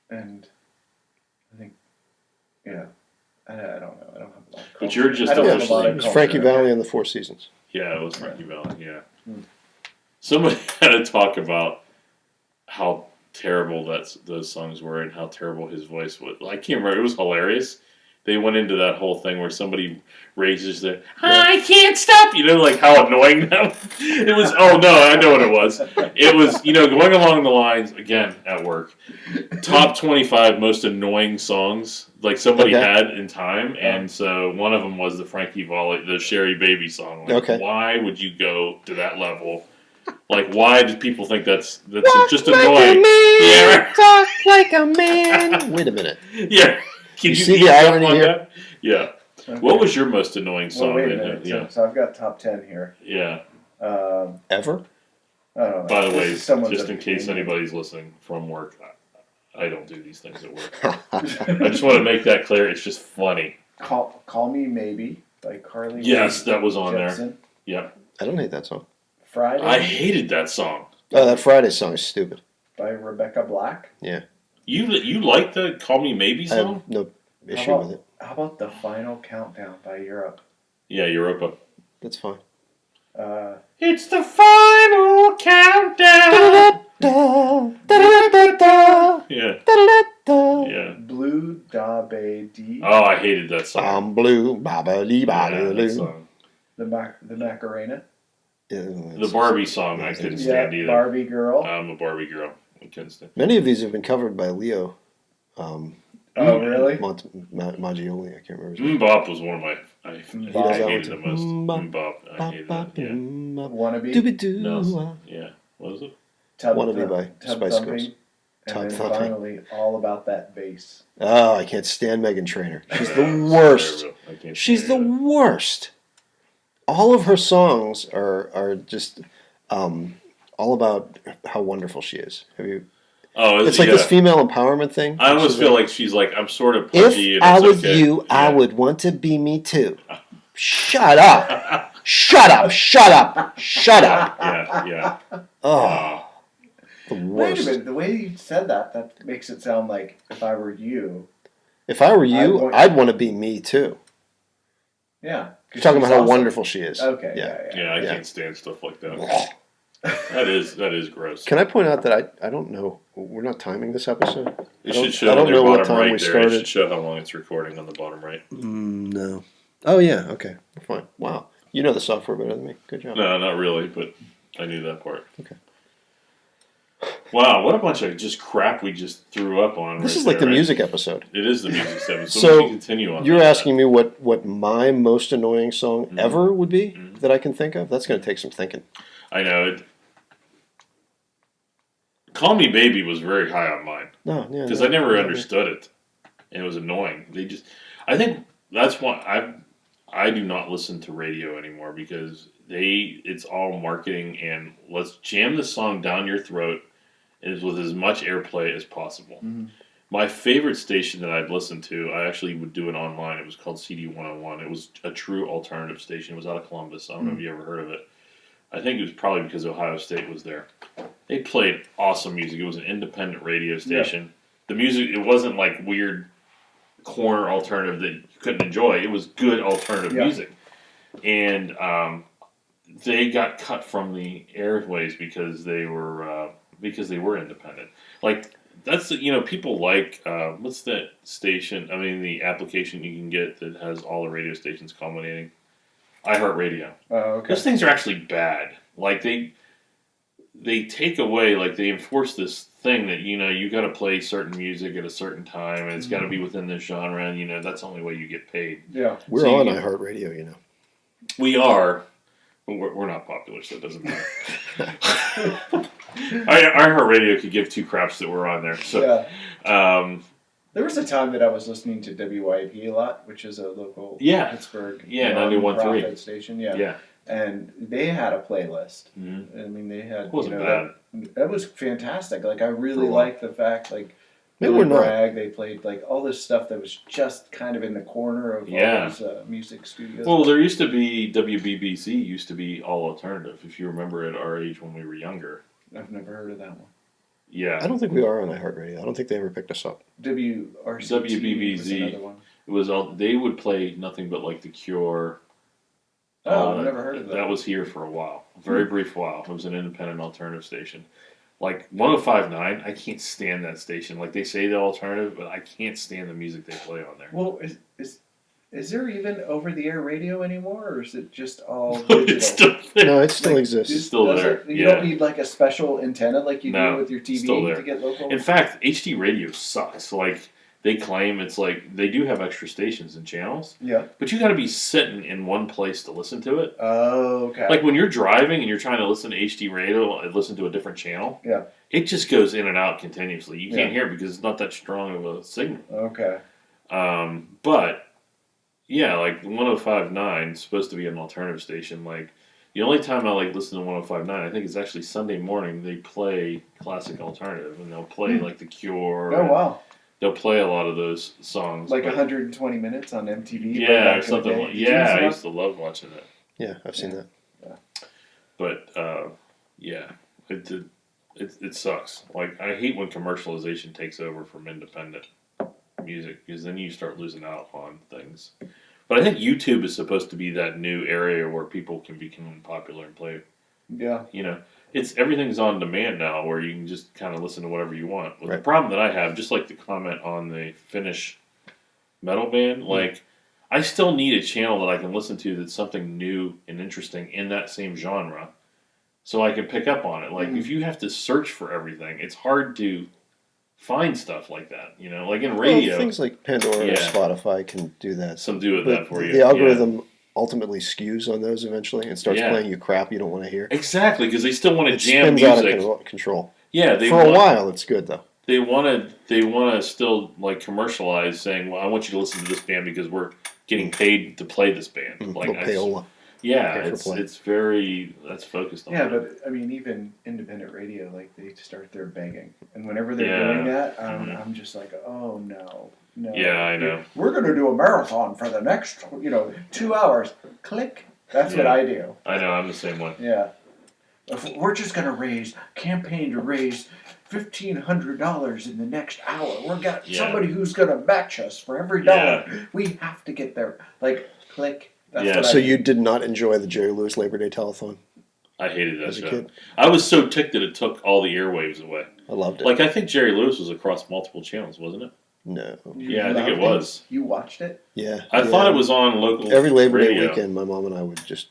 And I think, I don't know. I don't have a lot of culture. But you're just officially. It was Frankie Valli and the Four Seasons. Yeah, it was Frankie Valli. Yeah. Somebody had to talk about how terrible those songs were and how terrible his voice was. I can't remember. It was hilarious. They went into that whole thing where somebody raises their "I can't stop," like how annoying that was. It was. Oh no, I know what it was. It was going along the lines again at work. Top 25 most annoying songs like somebody had in time, and so one of them was the Frankie Valli, the Sherry Baby song. Why would you go to that level? Like, why do people think that's just annoying? Talk like a man. Wait a minute. Yeah. Can you see the irony here? That? Yeah. Okay. What was your most annoying song? Wait a minute. So I've got top 10 here. Yeah. Ever? I don't know. By the way, just in case anybody's listening from work, I don't do these things at work. I just want to make that clear. It's just funny. Call Me Maybe by Carly. Yes, that was on Jepsen. There. Yep. I don't hate that song. Friday. I hated that song. Oh, that Friday song is stupid. By Rebecca Black. Yeah. You like the Call Me Maybe song? I have no issue with it. How about The Final Countdown by Europe? Yeah, Europa. That's fine. It's the final countdown. Yeah. Yeah. Blue Da Be Dee. Oh, I hated that song. I'm blue, baba lee baba that loo. song. The Macarena. The Barbie song I couldn't stand either. Barbie girl. I'm a Barbie girl. I couldn't stand. Many of these have been covered by Leo. Oh, really? Maggioli, I can't remember his name. Bop was one of my. I hated the most. Bop, I hated that. Yeah. Wannabe. Doobie-doo. No, yeah. What was it? Wannabe by Spice Girls. And then finally, All About That Bass. Oh, I can't stand Meghan Trainor. She's the worst. She's the worst. All of her songs are just all about how wonderful she is. Have you? Oh, it's like this female empowerment thing. I always feel like she's like, I'm sort of pudgy. If I was you, I would want to be me too. Shut up! Shut up! Shut up! Shut up! Yeah. Oh. The worst. Wait a minute, the way you said that makes it sound like if I were you. If I were you, I'd want to be me too. Yeah. You're talking about how wonderful she is. Okay. Yeah, I can't stand stuff like that. That is gross. Can I point out that I don't know, we're not timing this episode? It should show on the bottom right there. It should show how long it's recording on the bottom right. No. Oh yeah, okay. Fine. Wow. You know the software better than me. Good job. No, not really, but I knew that part. Okay. Wow, what a bunch of just crap we just threw up on. This is like the music episode. It is the music episode. So we can continue on. You're asking me what my most annoying song ever would be that I can think of? That's going to take some thinking. I know. Call Me Baby was very high on mine. Because I never understood it. And it was annoying. I think that's why I do not listen to radio anymore because it's all marketing and let's jam the song down your throat is with as much airplay as possible. Mm-hmm. My favorite station that I'd listen to, I actually would do it online. It was called CD 101. It was a true alternative station. It was out of Columbus. I don't know if you ever heard of it. I think it was probably because Ohio State was there. They played awesome music. It was an independent radio station. Yeah. The music, it wasn't like weird corner alternative that you couldn't enjoy. It was good alternative music. And they got cut from the airways because they were independent. Like that's people like what's that station? I mean the application you can get that has all the radio stations culminating. iHeartRadio. Oh, okay. Those things are actually bad. Like they take away, like they enforce this thing that you got to play certain music at a certain time, and it's got to be within this genre, and that's the only way you get paid. Yeah, we're on iHeartRadio, We are, but we're not popular, so it doesn't matter. iHeartRadio could give two craps that we're on there. So, there was a time that I was listening to WYP a lot, which is a local Pittsburgh 91.3 station. Yeah. And they had a playlist. Mm-hmm. I mean, they had. It wasn't bad. That was fantastic. Like, I really liked the fact, like, Billy Bragg, they played, like, all this stuff that was just kind of in the corner of all these music studios. Well, there used to be, WBBC used to be all alternative, if you remember at our age when we were younger. I've never heard of that one. Yeah. I don't think we are on iHeartRadio. I don't think they ever picked us up. WBBZ was another one. It was all, they would play nothing but, like, The Cure. Oh, I've never heard of that. That was here for a while. A very brief while. It was an independent alternative station. Like 105.9, I can't stand that station. Like they say the alternative, but I can't stand the music they play on there. Well, is there even over-the-air radio anymore, or is it just all digital? No, it still exists. It's still there. You don't need like a special antenna like you do with your TV to get local? In fact, HD radio sucks. Like they claim it's like they do have extra stations and channels. Yeah. But you got to be sitting in one place to listen to it. Oh, okay. Like when you're driving and you're trying to listen to HD radio and listen to a different channel. Yeah. It just goes in and out continuously. You can't hear it because it's not that strong of a signal. Okay. But yeah, like 105.9 is supposed to be an alternative station. Like the only time I like listen to 105.9, I think it's actually Sunday morning. They play classic alternative and they'll play like The Cure. Oh wow. They'll play a lot of those songs. Like 120 Minutes on MTV? Yeah, or something like I used to love watching that. Yeah, I've seen that. Yeah. But, it sucks. Like, I hate when commercialization takes over from independent music, because then you start losing out on things. But I think YouTube is supposed to be that new area where people can become popular and play. Yeah. Everything's on demand now, where you can just kind of listen to whatever you want. But the problem that I have, just like the comment on the Finnish metal band, like I still need a channel that I can listen to that's something new and interesting in that same genre, so I can pick up on it. Like if you have to search for everything, it's hard to find stuff like that. Like in radio, well, things like Pandora or Spotify can do that. Some do that for you. The algorithm ultimately skews on those eventually and starts playing you crap you don't want to hear. Exactly, because they still want to jam spins music. Out of control. Yeah, for a while it's good though. They want to still like commercialize, saying, "Well, I want you to listen to this band because we're getting paid to play this band." Like payola. Yeah, it's very focused on. Yeah, but I mean, even independent radio, like they start their begging, and whenever they're doing that, I'm just like, oh no. Yeah, I know. We're going to do a marathon for the next, 2 hours. Click. That's what I do. I know. I'm the same one. Yeah. We're just going to campaign to raise $1,500 in the next hour. We're got somebody who's going to match us for every dollar. Yeah. We have to get there. Like, click. That's what so you did not enjoy the Jerry Lewis Labor Day Telethon? I hated that show. Kid. I was so ticked that it took all the airwaves away. I loved it. Like, I think Jerry Lewis was across multiple channels, wasn't it? No. I think it was. You watched it? Yeah. I thought it was on local every Labor radio. Day weekend, my mom and I would just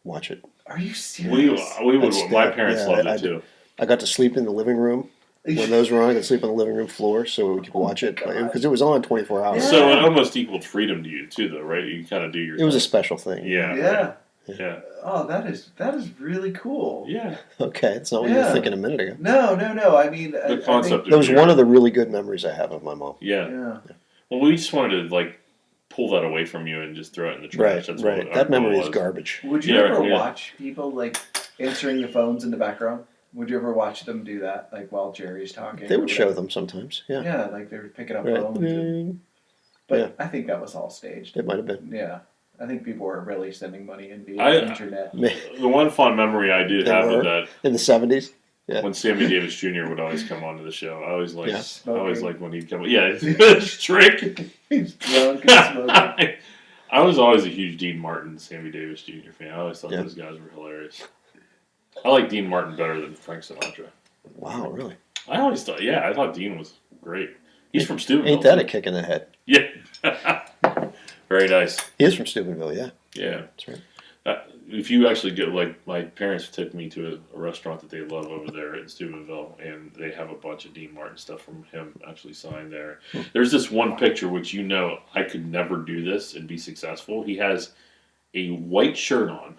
watch it. Are you serious? We would. My parents loved it too. I got to sleep in the living room. When those were on, I could sleep on the living room floor so we could watch it because it was on 24 hours. Yeah. So it almost equaled freedom to you too, though, right? You kind of do your. It was a special thing. Yeah. Yeah. Yeah. Oh, that is really cool. Yeah. Okay, it's not what you were thinking a minute ago. No. I mean, the concept. That was one of the really good memories I have of my mom. Yeah. Well, we just wanted to pull that away from you and just throw it in the trash. Right. Right. That memory is garbage. Would you ever watch people answering the phones in the background? Would you ever watch them do that, while Jerry's talking? They would show them sometimes. Yeah. Yeah, they were picking up phones. But I think that was all staged. It might have been. Yeah. I think people were really sending money in via the internet. The one fond memory I did have of that in the 70s. Yeah. When Sammy Davis Jr. would always come onto the show, I always like when he'd come. Yeah, trick. He's drunk and smoking. I was always a huge Dean Martin, Sammy Davis Jr. fan. I always thought those guys were hilarious. I like Dean Martin better than Frank Sinatra. Wow, really? I always thought, I thought Dean was great. He's from Steubenville. Ain't that a kick in the head? Yeah. Very nice. He is from Steubenville, yeah. Yeah. That's right. If you actually get, my parents took me to a restaurant that they love over there in Steubenville, and they have a bunch of Dean Martin stuff from him actually signed there. There's this one picture which I could never do this and be successful. He has a white shirt on,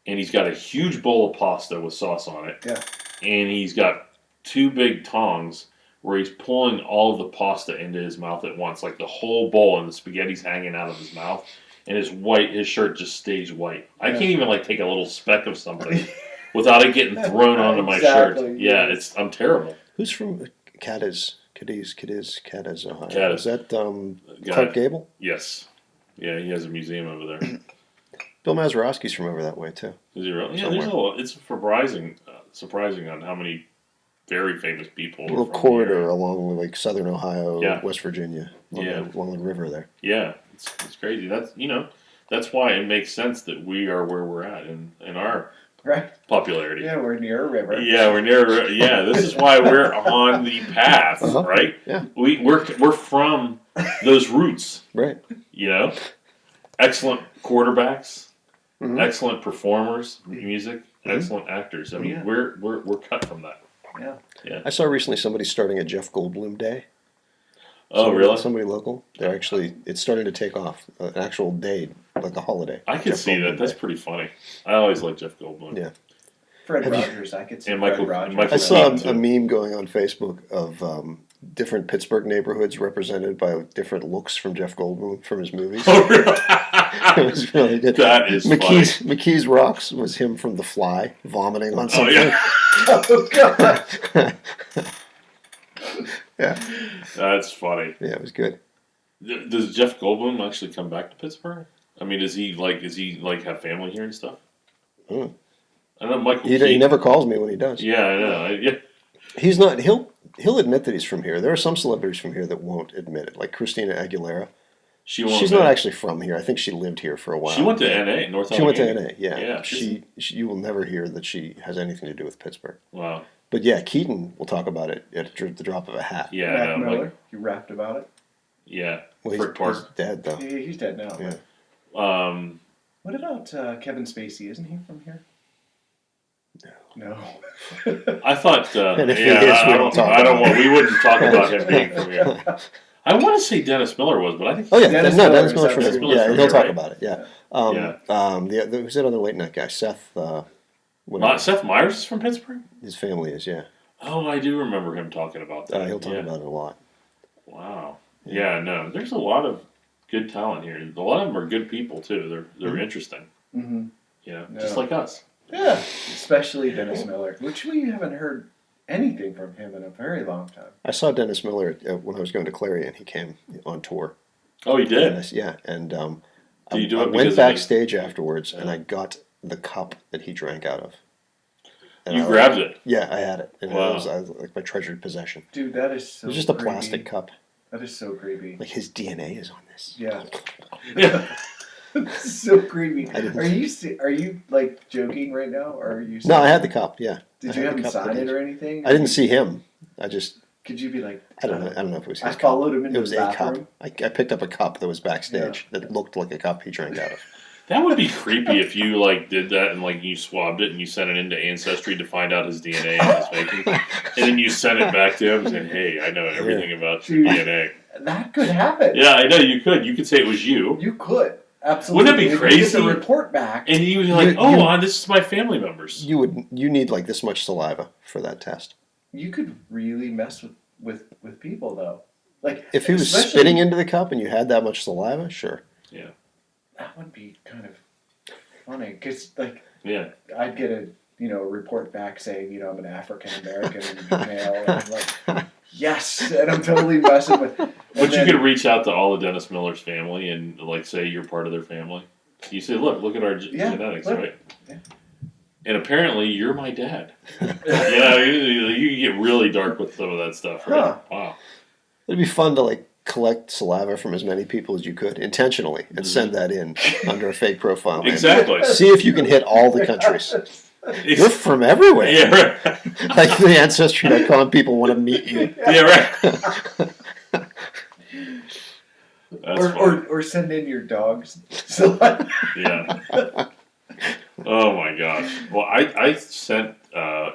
and he's got a huge bowl of pasta with sauce on it. Yeah. And he's got two big tongs where he's pulling all of the pasta into his mouth at once, like the whole bowl, and the spaghetti's hanging out of his mouth. And his shirt just stays white. I can't even take a little speck of something without it getting thrown onto my shirt. Yeah, I'm terrible. Who's from Cadiz, Ohio? Cadiz. Is that Clark Gable? Yes. Yeah, he has a museum over there. Bill Mazeroski's from over that way too. Is he really? Yeah, there's a lot. It's surprising on how many very famous people. A little corridor along with southern Ohio, West Virginia, along the river there. Yeah, it's crazy. That's why it makes sense that we are where we're at in our popularity. Yeah, we're near a river. Yeah, we're near. Yeah, this is why we're on the path, right? Yeah, we're from those roots, right? Excellent quarterbacks, excellent performers, music, excellent actors. I mean, we're cut from that. Yeah. I saw recently somebody starting a Jeff Goldblum Day. Oh, really? Somebody local. It's starting to take off. An actual day, like a holiday. I could see that. That's pretty funny. I always like Jeff Goldblum. Yeah. Fred Rogers, I could see. And Fred Rogers. Michael I saw a meme going on Facebook of different Pittsburgh neighborhoods represented by different looks from Jeff Goldblum from his movies. Oh, really? It was really good. That is McKee's Rocks was him from The Fly, vomiting on something. Oh, yeah. Oh, God. Yeah. That's funny. Yeah, it was good. Does Jeff Goldblum actually come back to Pittsburgh? I mean, does he have family here and stuff? Mm. I know Michael. He never calls me when he does. Yeah, I know. He's not. He'll admit that he's from here. There are some celebrities from here that won't admit it, like Christina Aguilera. She's not actually from here. I think she lived here for a while. She went to N.A. North. She went to N.A. Yeah. Yeah. You will never hear that she has anything to do with Pittsburgh. Wow. But yeah, Keaton will talk about it at the drop of a hat. Yeah, Mac Miller, you rapped about it. Yeah, well, Frick Park. He's dead though. Yeah, he's dead now. Yeah. What about Kevin Spacey? Isn't he from here? No. I thought. And if he yeah, is, I don't want. We wouldn't talk about him being from here. I want to say Dennis Miller was, but I think. Oh yeah, Dennis Miller's Miller's from from here. here, Yeah, and he'll talk right? about it. Yeah. Who's that other late night guy? Seth. Seth Meyers is from Pittsburgh. His family is. Yeah. Oh, I do remember him talking about that. He'll talk about it a lot. Wow. Yeah. No, there's a lot of good talent here. A lot of them are good people too. They're interesting. Mm-hmm. Just like us. Yeah, especially Dennis Miller, which we haven't heard anything from him in a very long time. I saw Dennis Miller when I was going to Clarion. He came on tour. Oh, he did? Yeah, and Did you do I it went because backstage afterwards, and I got the cup that he drank out of. And you grabbed it? Yeah, I had it. And wow. It was like my treasured possession. Dude, that is so It was just a creepy. plastic cup. That is so creepy. Like his DNA is on this. Yeah. Yeah. So creepy. I didn't- Are you like joking right now, or are you? No, I had the cup. Yeah. Did you have him sign it or anything? I didn't see him. I just. Could you be like? I don't know. I don't know if it was his I cup. followed him into It was the a cup. bathroom. I picked up a cup that was backstage that looked like a cup he drank out of. That would be creepy if you did that and you swabbed it and you sent it into Ancestry to find out his DNA and his making, and then you sent it back to him saying, "Hey, I know everything about your DNA." That could happen. Yeah, I know you could. You could say it was you. You could. Absolutely. Wouldn't it be You crazy? get the report back. And you would be like, this is my family members. You need like this much saliva for that test. You could really mess with people though. Like If he was spitting into the cup and you had that much saliva, sure. Yeah. that would be kind of funny because Yeah. I'd get a report back saying I'm an African American male, and I'm like, yes, and I'm totally messing with. But you could reach out to all of Dennis Miller's family and say you're part of their family. You say, look at our genetics, right? Yeah. And apparently you're my dad. You get really dark with some of that stuff, right? Huh. Wow. It'd be fun to collect saliva from as many people as you could intentionally and send that in under a fake profile name. Exactly. See if you can hit all the countries. You're from everywhere. Yeah, right. Like the Ancestry.com people want to meet you. Yeah, right. or send in your dogs. Yeah. Oh my gosh. Well, I sent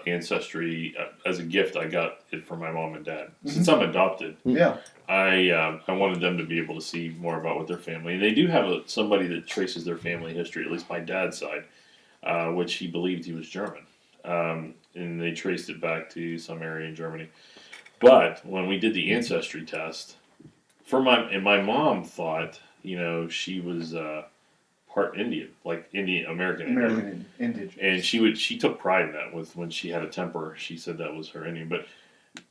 Ancestry as a gift. I got it for my mom and dad. Since I'm adopted, Yeah. I wanted them to be able to see more about what their family. And they do have somebody that traces their family history, at least my dad's side, which he believed he was German, and they traced it back to some area in Germany. But when we did the ancestry test, my mom thought she was part Indian, like American Indian. And she took pride in that. When she had a temper, she said that was her Indian. But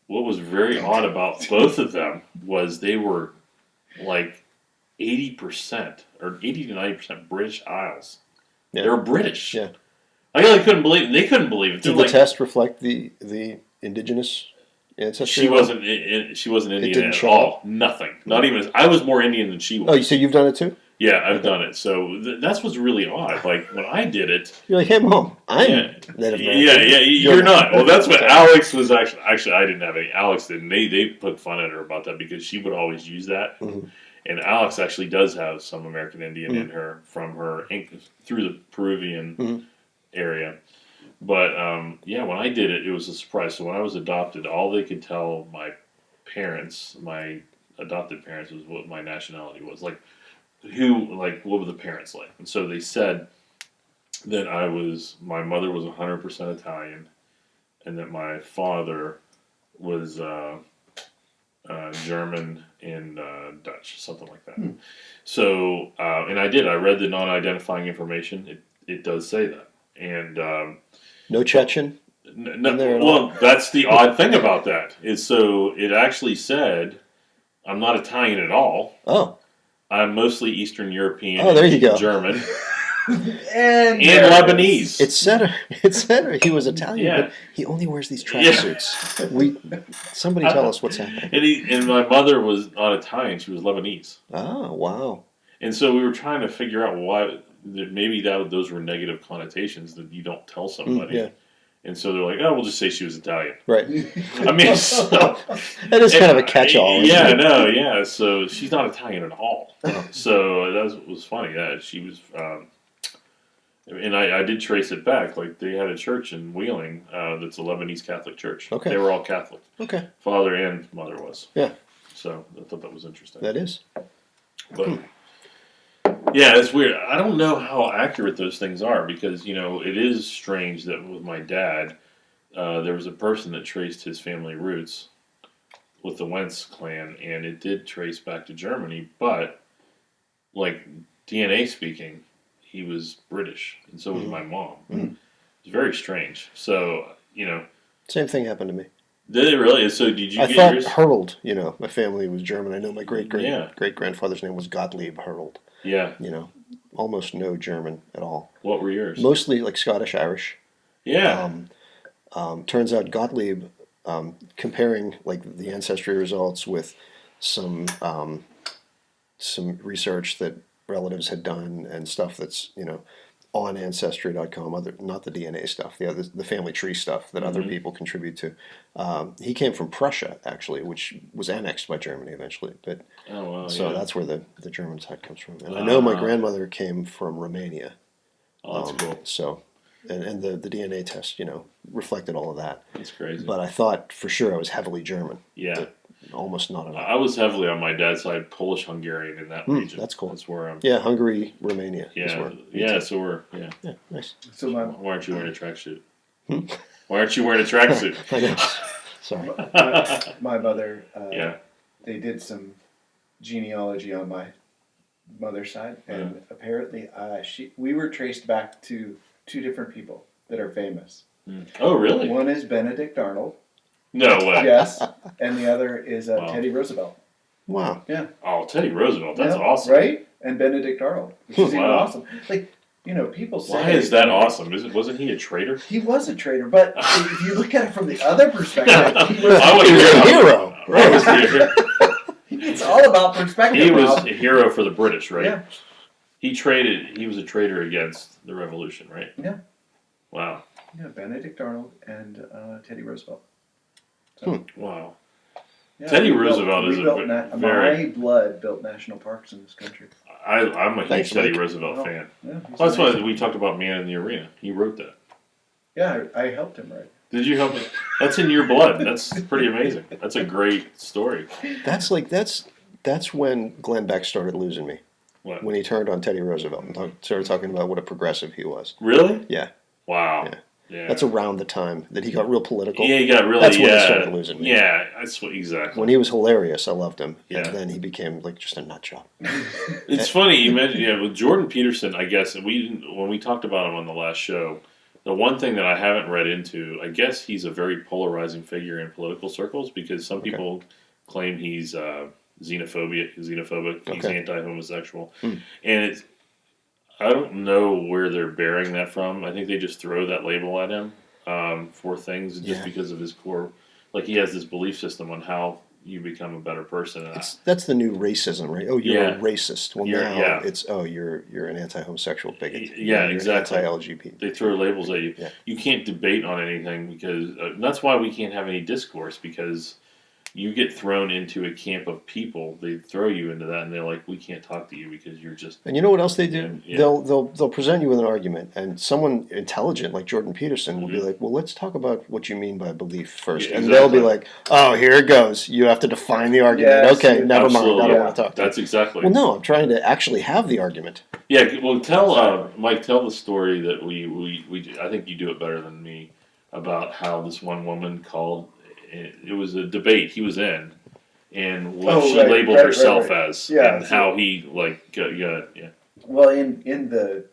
what was very odd about both of them was they were like 80% or 80 to 90% British Isles. Yeah. They were British. Yeah. I really couldn't believe it. They couldn't believe it. Did the test reflect the indigenous ancestry? She wasn't Indian didn't at show all. up? Nothing. Not even. I was more Indian than she was. Oh, so you've done it too? Yeah, I've done it. So that's what's really odd. Like when I did it. You're like, hey, Mom, I'm Native American. Yeah, you're not. Well, that's what Alex was actually. I didn't have any. Alex didn't. They put fun at her about that because she would always use that. Mm-hmm. And Alex actually does have some American Indian in her through the Peruvian area. But when I did it, it was a surprise. So when I was adopted, all they could tell my adopted parents, was what my nationality was. What were the parents like? And so they said that my mother was 100% Italian, and that my father was German and Dutch, something like that. So, and I read the non-identifying information. It does say that. And no Chechen? Well, that's the odd thing about that. So it actually said, I'm not Italian at all. Oh. I'm mostly Eastern European. Oh, there you go. German. and Lebanese. It said he was Italian, but he only wears these tracksuits. Somebody tell us what's happening. And my mother was not Italian; she was Lebanese. Oh, wow! And so we were trying to figure out why. Maybe those were negative connotations that you don't tell somebody. Yeah. And so they're like, oh, we'll just say she was Italian. Right. I mean, so, that is kind of a catch-all. Yeah, no, yeah. So she's not Italian at all. So that was funny. That she was, and I did trace it back. Like they had a church in Wheeling that's a Lebanese Catholic church. Okay. They were all Catholic. Okay. Father and mother was. Yeah. So I thought that was interesting. That is. But yeah, it's weird. I don't know how accurate those things are because it is strange that with my dad, there was a person that traced his family roots with the Wentz clan, and it did trace back to Germany. But like DNA speaking, he was British, and so was my mom. It's very strange. So same thing happened to me. Did it really? So did you? I get thought yours? Harold. My family was German. I know my great grandfather's name was Gottlieb Harold. Yeah. Almost no German at all. What were yours? Mostly like Scottish Irish. Yeah. Turns out Gottlieb, comparing like the ancestry results with some research that relatives had done and stuff that's on Ancestry.com, not the DNA stuff, the family tree stuff that other people contribute to. He came from Prussia actually, which was annexed by Germany eventually. But that's where the German side comes from. And I know my grandmother came from Romania. Oh, that's cool. So, and the DNA test, reflected all of that. That's crazy. But I thought for sure I was heavily German. Yeah. Almost not at all. I was heavily on my dad's side Polish-Hungarian in that region. That's cool. That's where I'm. Yeah, Hungary, Romania. Yeah. So we're Yeah, nice. So why aren't you wearing a tracksuit? Why aren't you wearing a tracksuit? I know. Sorry. My mother. Yeah. They did some genealogy on my mother's side, and apparently, we were traced back to 2 different people that are famous. Oh, really? One is Benedict Arnold. No way. Yes, and the other is Teddy Roosevelt. Wow. Yeah. Oh, Teddy Roosevelt. That's awesome. Right? And Benedict Arnold, which is even awesome. Like, people say. Why is that awesome? Wasn't he a traitor? He was a traitor, but if you look at it from the other perspective, he was a hero. Right? It's all about perspective. He was a hero for the British, right? Yeah. He was a traitor against the revolution, right? Yeah. Wow. Yeah, Benedict Arnold and Teddy Roosevelt. Wow. Yeah, Teddy Roosevelt is my blood built national parks in this country. I'm a huge Teddy Roosevelt fan. Yeah, that's why we talked about Man in the Arena. He wrote that. Yeah, I helped him write. Did you help him? That's in your blood. That's pretty amazing. That's a great story. That's when Glenn Beck started losing me. What? When he turned on Teddy Roosevelt and started talking about what a progressive he was. Really? Yeah. Wow. Yeah. That's around the time that he got real political. Yeah, he got really. That's when he started losing me. Yeah, that's what exactly. When he was hilarious, I loved him. Yeah. And then he became like just a nut job. It's funny you mentioned with Jordan Peterson. I guess when we talked about him on the last show, the one thing that I haven't read into, I guess he's a very polarizing figure in political circles because some people claim he's xenophobic, he's anti-homosexual, and I don't know where they're bearing that from. I think they just throw that label at him for things just because of his core. Like he has this belief system on how you become a better person. That's the new racism, right? Oh, you're a racist. Well, now it's you're an anti-homosexual bigot. Yeah, exactly. Anti-LGBT. They throw labels at you. Yeah. You can't debate on anything because that's why we can't have any discourse because you get thrown into a camp of people. They throw you into that, and they're like, "We can't talk to you because you're just." And you know what else they do? Yeah. They'll present you with an argument, and someone intelligent like Jordan Peterson will be like, "Well, let's talk about what you mean by belief first. And they'll be like, "Oh, here it goes. You have to define the argument. Yes, okay, never mind. I don't want to talk to you." That's exactly. Well, no, I'm trying to actually have the argument. Yeah. Well, tell Mike. Tell the story that we I think you do it better than me about how this one woman called. It was a debate he was in. And what she labeled herself as, and how he got. Well, in the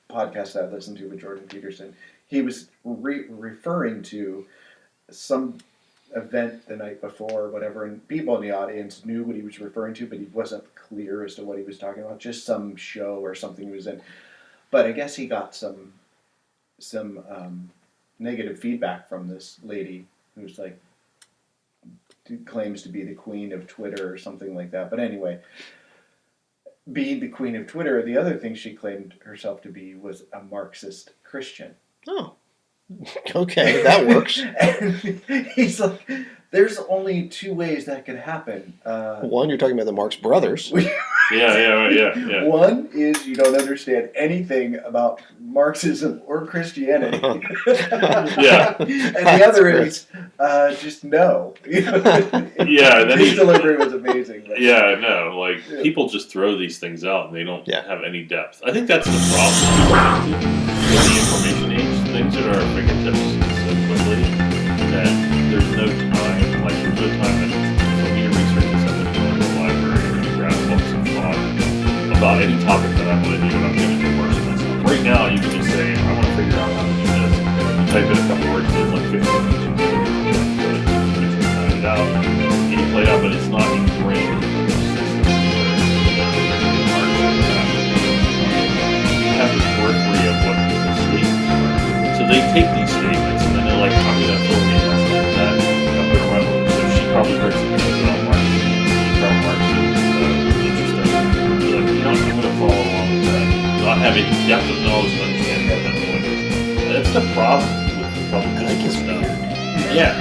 podcast I listened to with Jordan Peterson, he was referring to some event the night before, or whatever, and people in the audience knew what he was referring to, but he wasn't clear as to what he was talking about. Just some show or something he was in. But I guess he got some negative feedback from this lady who's like. Claims to be the queen of Twitter or something like that. But anyway, being the queen of Twitter, the other thing she claimed herself to be was a Marxist Christian. Oh. Okay, that works. And he's like, there's only two ways that could happen. One, you're talking about the Marx Brothers. Yeah. One is you don't understand anything about Marxism or Christianity. Yeah. And the other is just no. Yeah. Then his delivery was amazing. But, people just throw these things out and they don't have any depth. I think that's the problem with the information age. Things that are our fingertips so quickly that there's no time. Like there's no time for me to research this. I'm going to go to the library or grab books and thought about any topic that I want to do, and I'm going to immerse myself. Right now, you can just say, I want to figure out how to do this. You type in a couple words, and it's like 15 minutes. You type it out, and you play it out, but it's not ingrained in the system. You have the periphery of what the statements are. So they take these statements, and then they're like, I'm going to affiliate myself with that. I'm going to run with it. So she probably heard some things about Marx. Karl Marx is interesting. You're like, I'm going to follow along with that. Not having depth of knowledge and understanding what that point is. That's the problem with the public discourse now. Yeah.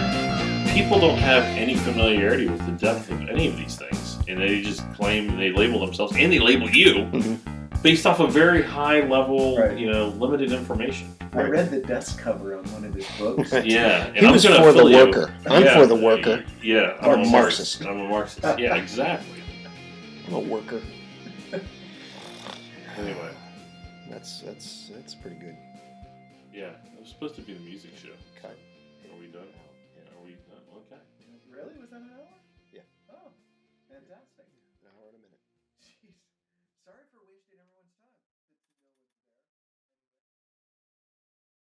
People don't have any familiarity with the depth of any of these things. And they just claim and they label themselves, and they label you, based off of very high level, limited information. I read the desk cover on one of his books. Yeah. And he was for the worker. I'm for the worker. Yeah. I'm a Marxist. I'm a Marxist. Yeah, exactly. I'm a worker. Anyway. That's pretty good. Yeah. It was supposed to be the music show. Okay. Are we done? Are we done? Okay. Really? Was that an hour? Yeah. Oh, fantastic. An hour and a minute. Jeez. Sorry for wasting everyone's